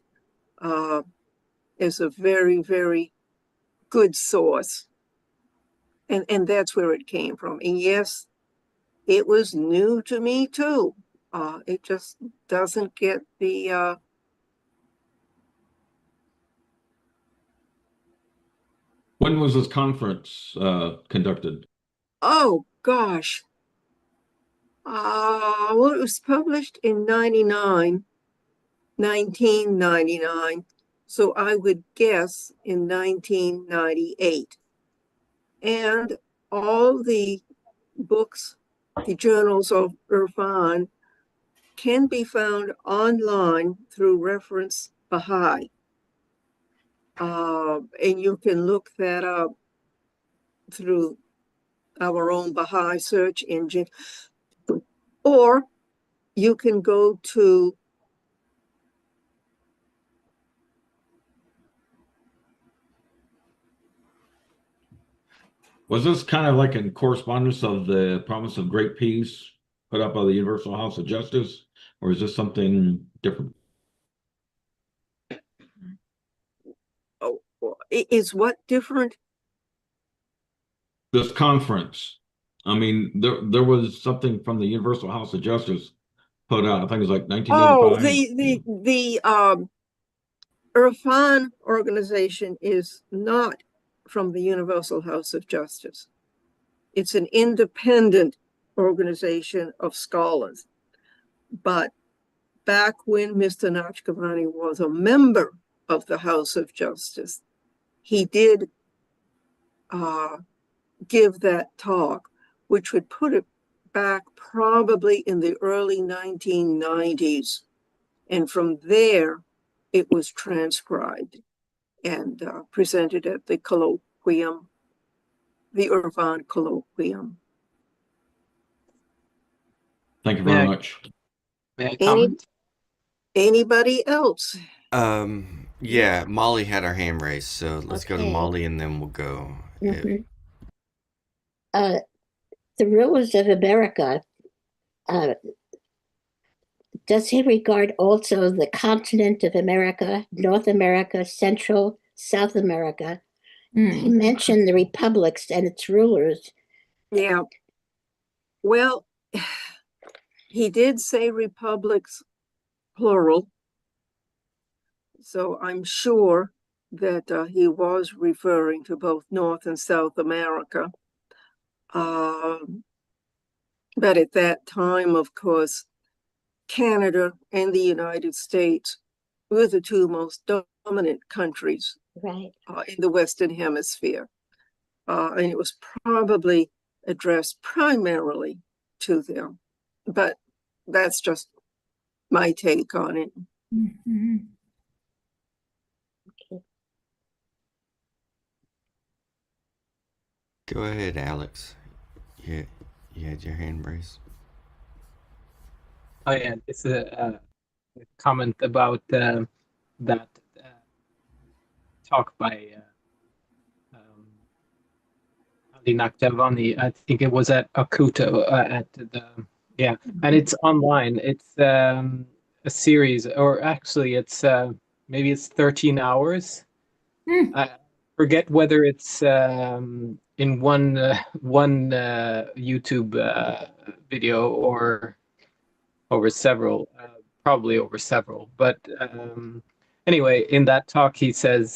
as a very, very good source. And that's where it came from. And yes, it was new to me too. It just doesn't get the When was this conference conducted? oh gosh. Well, it was published in 1999. So I would guess in 1998. And all the books, the journals of Irfan, can be found online through Reference Baha'i. And you can look that up through our own Baha'i search engine. Or you can go to Was this kind of like in correspondence of the Promise of Great Peace put up by the Universal House of Justice, or is this something different? oh, is what different? This conference. I mean, there was something from the Universal House of Justice put out. I think it was like Oh, 1985. the Irfan organization is not from the Universal House of Justice. It's an independent organization of scholars. But back when Mr. Naqshbandi was a member of the House of Justice, he did give that talk, which would put it back probably in the early 1990s. And from there, it was transcribed and presented at the colloquium, the Irfan Colloquium. Thank you very much. May I comment? Anybody else? Yeah, Molly had her hand raised, so let's go to Okay. Molly and then we'll go. Mhm. The rulers of America, does he regard also the continent of America, North America, Central, South America? He mentioned the republics and its rulers. Yeah. Well, he did say republics, plural. So I'm sure that he was referring to both North and South America. But at that time, of course, Canada and the United States were the two most dominant countries Right. in the Western Hemisphere. And it was probably addressed primarily to them. But that's just my take on it. Go ahead, Alex. You had your hand raised. Oh yeah, it's a comment about that talk by Ali Naqshbandi. I think it was at Akuto and it's online. It's a series, or actually it's maybe it's 13 hours. I forget whether it's in one YouTube video or over several, probably over several. But anyway, in that talk, he says,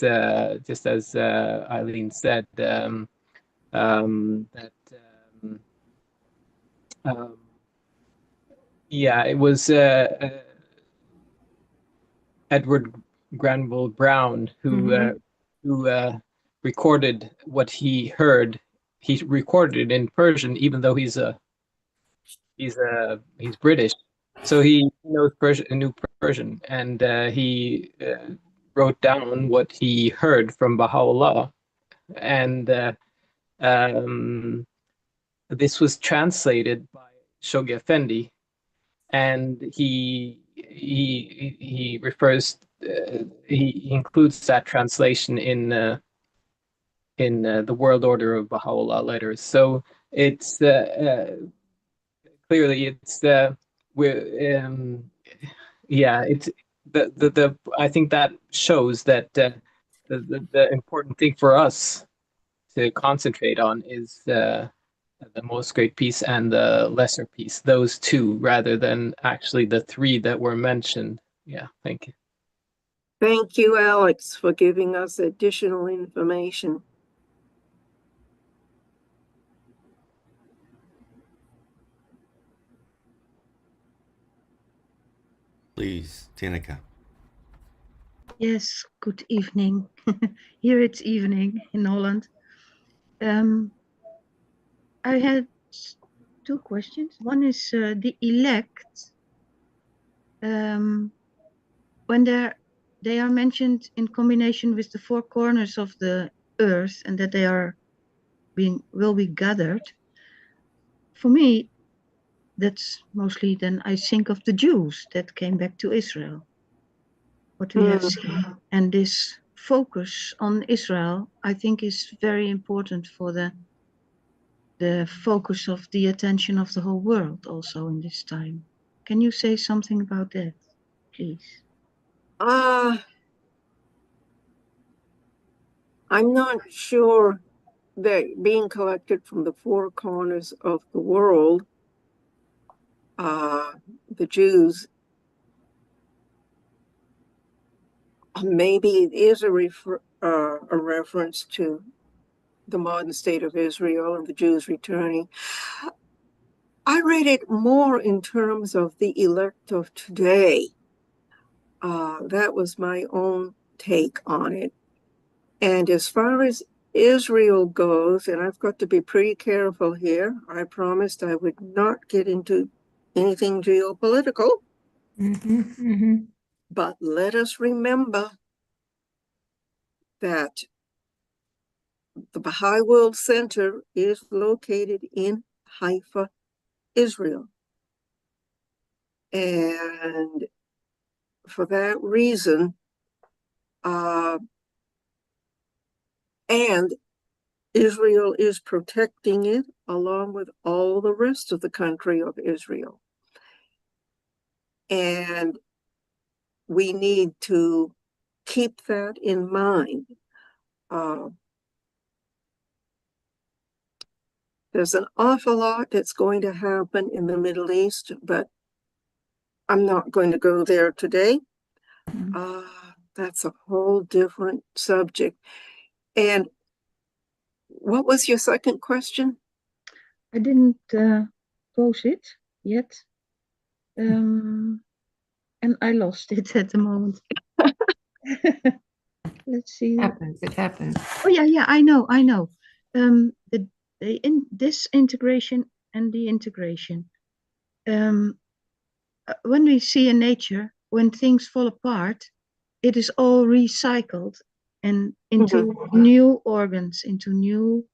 just as Eileen said, that it was Edward Granville Brown who recorded what he heard. He recorded it in Persian, even though he's British, so he knows Persian, knew Persian, and he wrote down what he heard from Baha'u'llah, and this was translated by Shoghi Effendi, and he refers he includes that translation in the World Order of Baha'u'llah letters. So it's clearly it's we're yeah, it's the I think that shows that the important thing for us to concentrate on is the most great peace and the lesser peace, those two, rather than actually the three that were mentioned. Yeah, thank you. Thank you, Alex, for giving us additional information. Please, Tineke. Yes, good evening. Here it's evening in Holland. I had two questions. One is the elect. When they are mentioned in combination with the four corners of the earth, and that they are will be gathered. For me, that's mostly then I think of the Jews that came back to Israel. What we have seen, and this focus on Israel, I think, is very important for the focus of the attention of the whole world also in this time. Can you say something about that, please? I'm not sure that being collected from the four corners of the world, the Jews, maybe it is a reference to the modern state of Israel and the Jews returning. I read it more in terms of the elect of today. That was my own take on it. And as far as Israel goes, and I've got to be pretty careful here, I promised I would not get into anything geopolitical. But let us remember that the Baha'i World Center is located in Haifa, Israel. And for that reason, and Israel is protecting it along with all the rest of the country of Israel. And we need to keep that in mind. There's an awful lot that's going to happen in the Middle East, but I'm not going to go there today. That's a whole different subject. And what was your second question? I didn't pose it yet. And I lost it at the moment. Let's see. It happens. Oh yeah, I know. In this integration and the integration. When we see in nature, when things fall apart, it is all recycled and into new organs, into new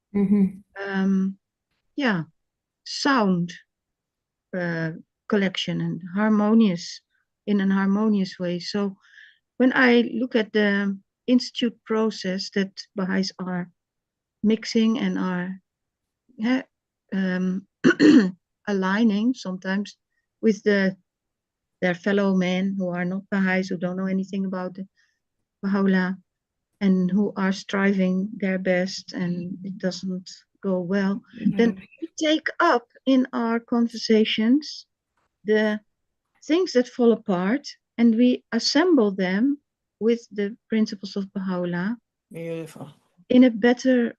sound collection and harmonious in an harmonious way. So when I look at the institute process that Baha'is are mixing and are aligning sometimes with their fellow men who are not Baha'is, who don't know anything about the Baha'u'llah, and who are striving their best and it doesn't go well, then we take up in our conversations the things that fall apart and we assemble them with the principles of Baha'u'llah. Beautiful. In a better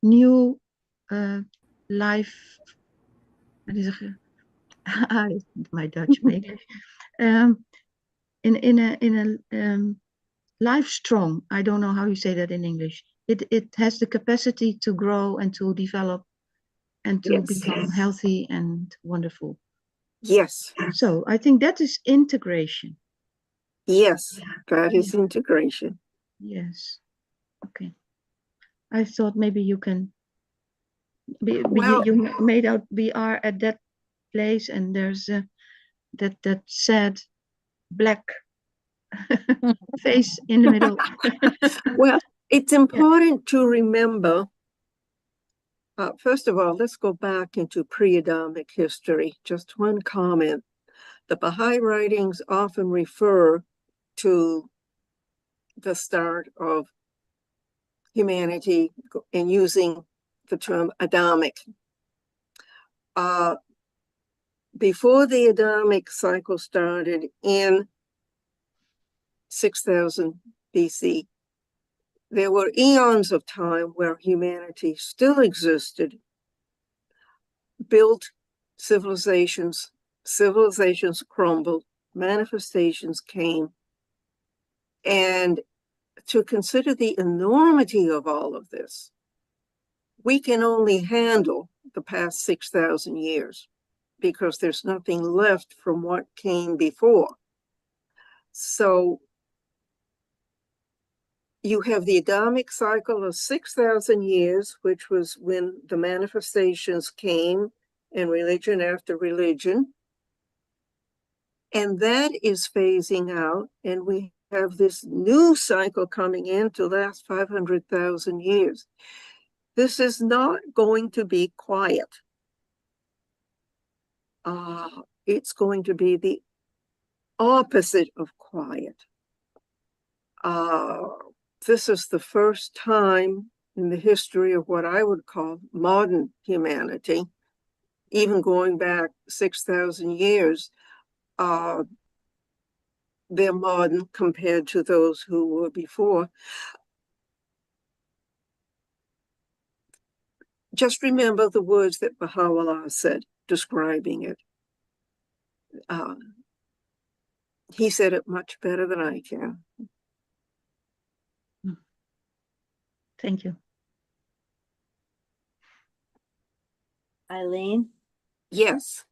new life. My Dutch maybe. In a life strong. I don't know how you say that in English. It has the capacity to grow and to develop and to become healthy and wonderful. Yes. So I think that is integration. Yes, that is integration. Yes. Okay. I thought maybe you can Well, you made out we are at that place and there's that sad black face in the middle. well, it's Yeah. important to remember. First of all, let's go back into pre-Adamic history. Just one comment. The Baha'i writings often refer to the start of humanity and using the term Adamic. Before the Adamic cycle started in 6000 BC, there were eons of time where humanity still existed, built civilizations, civilizations crumbled, manifestations came. And to consider the enormity of all of this, we can only handle the past 6,000 years because there's nothing left from what came before. So you have the Adamic cycle of 6,000 years, which was when the manifestations came and religion after religion. And that is phasing out. And we have this new cycle coming in to last 500,000 years. This is not going to be quiet. It's going to be the opposite of quiet. This is the first time in the history of what I would call modern humanity, even going back 6,000 years, they're modern compared to those who were before. Just remember the words that Baha'u'llah said describing it. He said it much better than I can. Thank you. Eileen, Yes.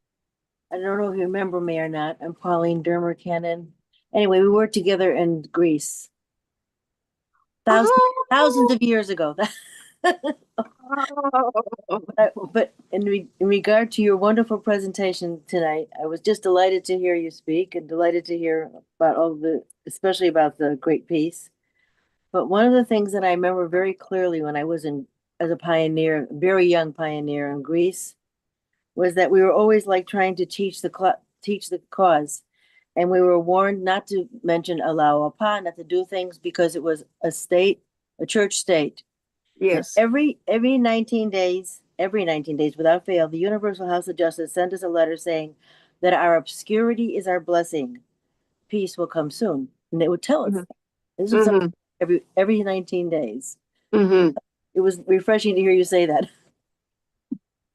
I don't know if you remember me or not. I'm Pauline Dermer Cannon. Anyway, we worked together in Greece thousands of years ago. But in regard to your wonderful presentation tonight, I was just delighted to hear you speak and delighted to hear about especially about the Great Peace. But one of the things that I remember very clearly when I was as a pioneer, very young pioneer in Greece, was that we were always like trying to teach the cause. And we were warned not to mention Allahu Akbar, not to do things because it was a church state. Yes. And every 19 days, without fail, the Universal House of Justice sent us a letter saying that our obscurity is our blessing. Peace will come soon. And they would tell us this was every 19 days. It was refreshing to hear you say that.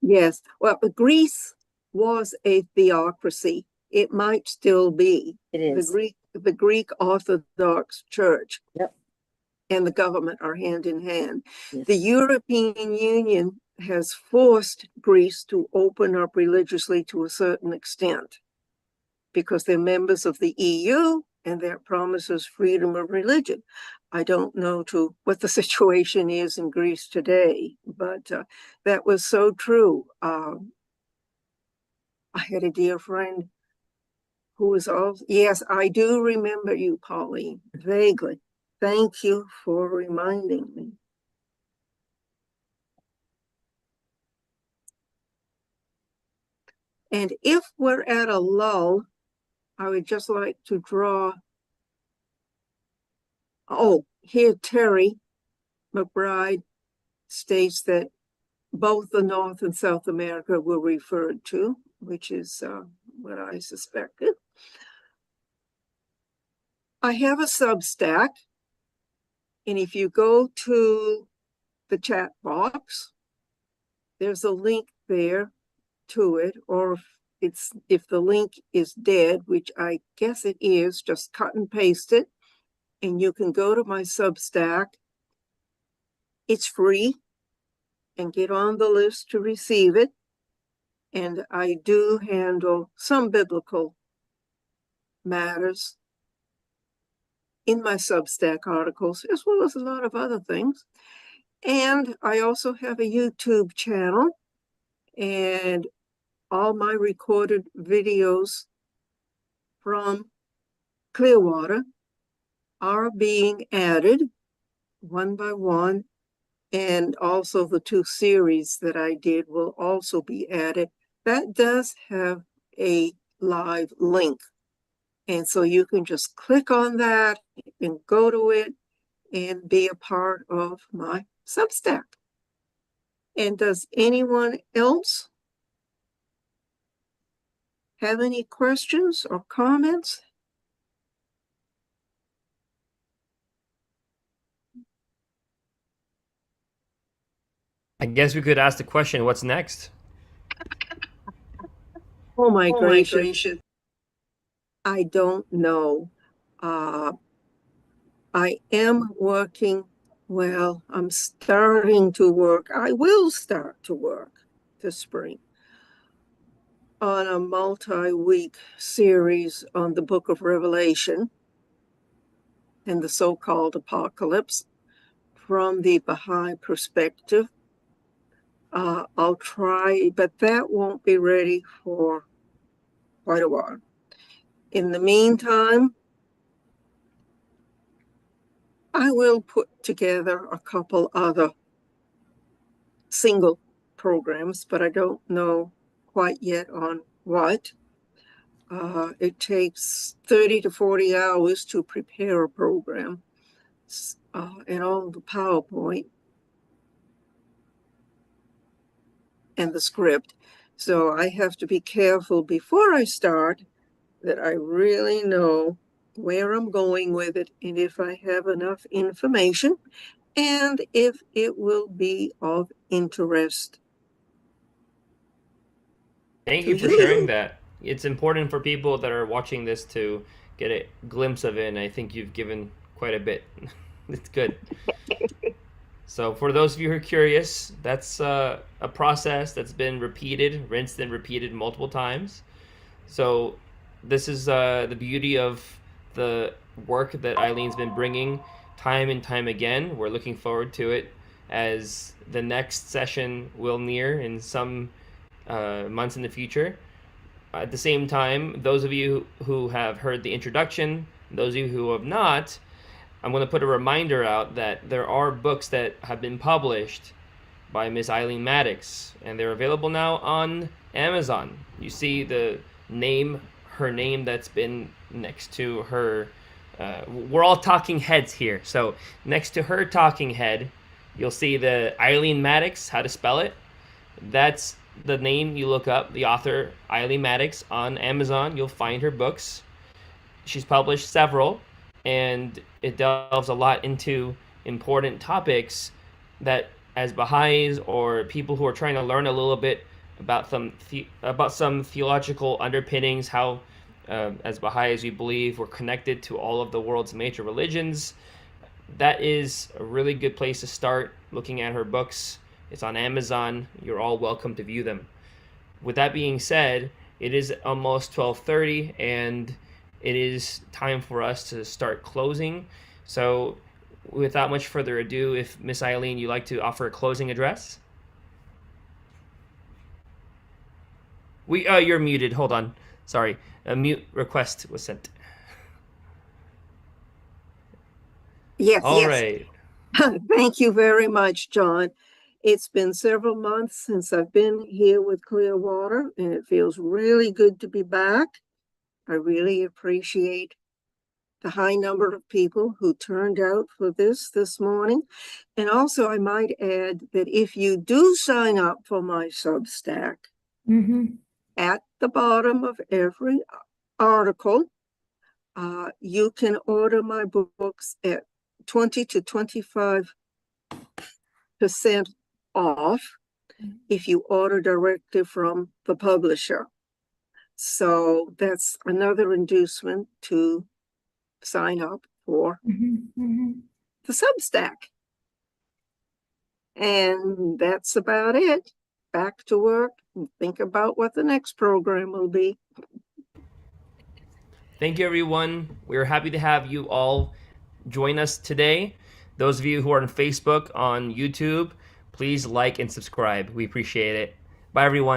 Yes. Well, Greece was a theocracy. It might still be. It is. The Greek Orthodox Church. Yep. And the government are hand in hand. Yes. The European Union has forced Greece to open up religiously to a certain extent because they're members of the EU and that promises freedom of religion. I don't know what the situation is in Greece today, but that was so true. I had a dear friend who was also, yes, I do remember you, Pauline, vaguely. Thank you for reminding me. And if we're at a lull, I would just like to draw. Oh, here Terry McBride states that both the North and South America were referred to, which is what I suspected. I have a Substack. And if you go to the chat box, there's a link there to it, or if the link is dead, which I guess it is, just cut and paste it, and you can go to my Substack. It's free, and get on the list to receive it. And I do handle some biblical matters in my Substack articles, as well as a lot of other things. And I also have a YouTube channel, and all my recorded videos from Clearwater are being added one by one. And also the 2 series that I did will also be added. That does have a live link. And so you can just click on that and go to it and be a part of my Substack. And does anyone else have any questions or comments? I guess we could ask the question, what's next? Oh my gracious. I don't know. I am working. Well, I'm starting to work. I will start to work this spring on a multi-week series on the book of Revelation and the so-called apocalypse from the Baha'i perspective. I'll try, but that won't be ready for quite a while. In the meantime, I will put together a couple other single programs, but I don't know quite yet on what. It takes 30 to 40 hours to prepare a program and all the PowerPoint and the script. So I have to be careful before I start that I really know where I'm going with it and if I have enough information and if it will be of interest. Thank you for sharing that. It's important for people that are watching this to get a glimpse of it, and I think you've given quite a bit. It's good. So for those of you who are curious, that's a process that's been repeated, rinsed and repeated multiple times. So this is the beauty of the work that Eileen's been bringing time and time again. We're looking forward to it as the next session will near in some months in the future. At the same time, those of you who have heard the introduction, those of you who have not, I'm going to put a reminder out that there are books that have been published by Miss Eileen Maddox, and they're available now on Amazon. You see the name, her name that's been next to her. We're all talking heads here. So next to her talking head, you'll see the Eileen Maddox, how to spell it. That's the name you look up, the author Eileen Maddox on Amazon. You'll find her books. She's published several, and it delves a lot into important topics that, as Baha'is or people who are trying to learn a little bit about some theological underpinnings, how as Baha'is we believe we're connected to all of the world's major religions. That is a really good place to start looking at her books. It's on Amazon. You're all welcome to view them. With that being said, it is almost 12:30 and it is time for us to start closing. So without much further ado, if Miss Eileen, you'd like to offer a closing address? You're muted. Hold on. Sorry. A mute request was sent. Yes. All right. Thank you very much, John. It's been several months since I've been here with Clearwater, and it feels really good to be back. I really appreciate the high number of people who turned out for this morning. And also, I might add that if you do sign up for my Substack, at the bottom of every article, you can order my books at 20 to 25% off if you order directly from the publisher. So that's another inducement to sign up for the Substack. And that's about it. Back to work and think about what the next program will be. Thank you, everyone. We're happy to have you all join us today. Those of you who are on Facebook, on YouTube, please like and subscribe. We appreciate it. Bye, everyone.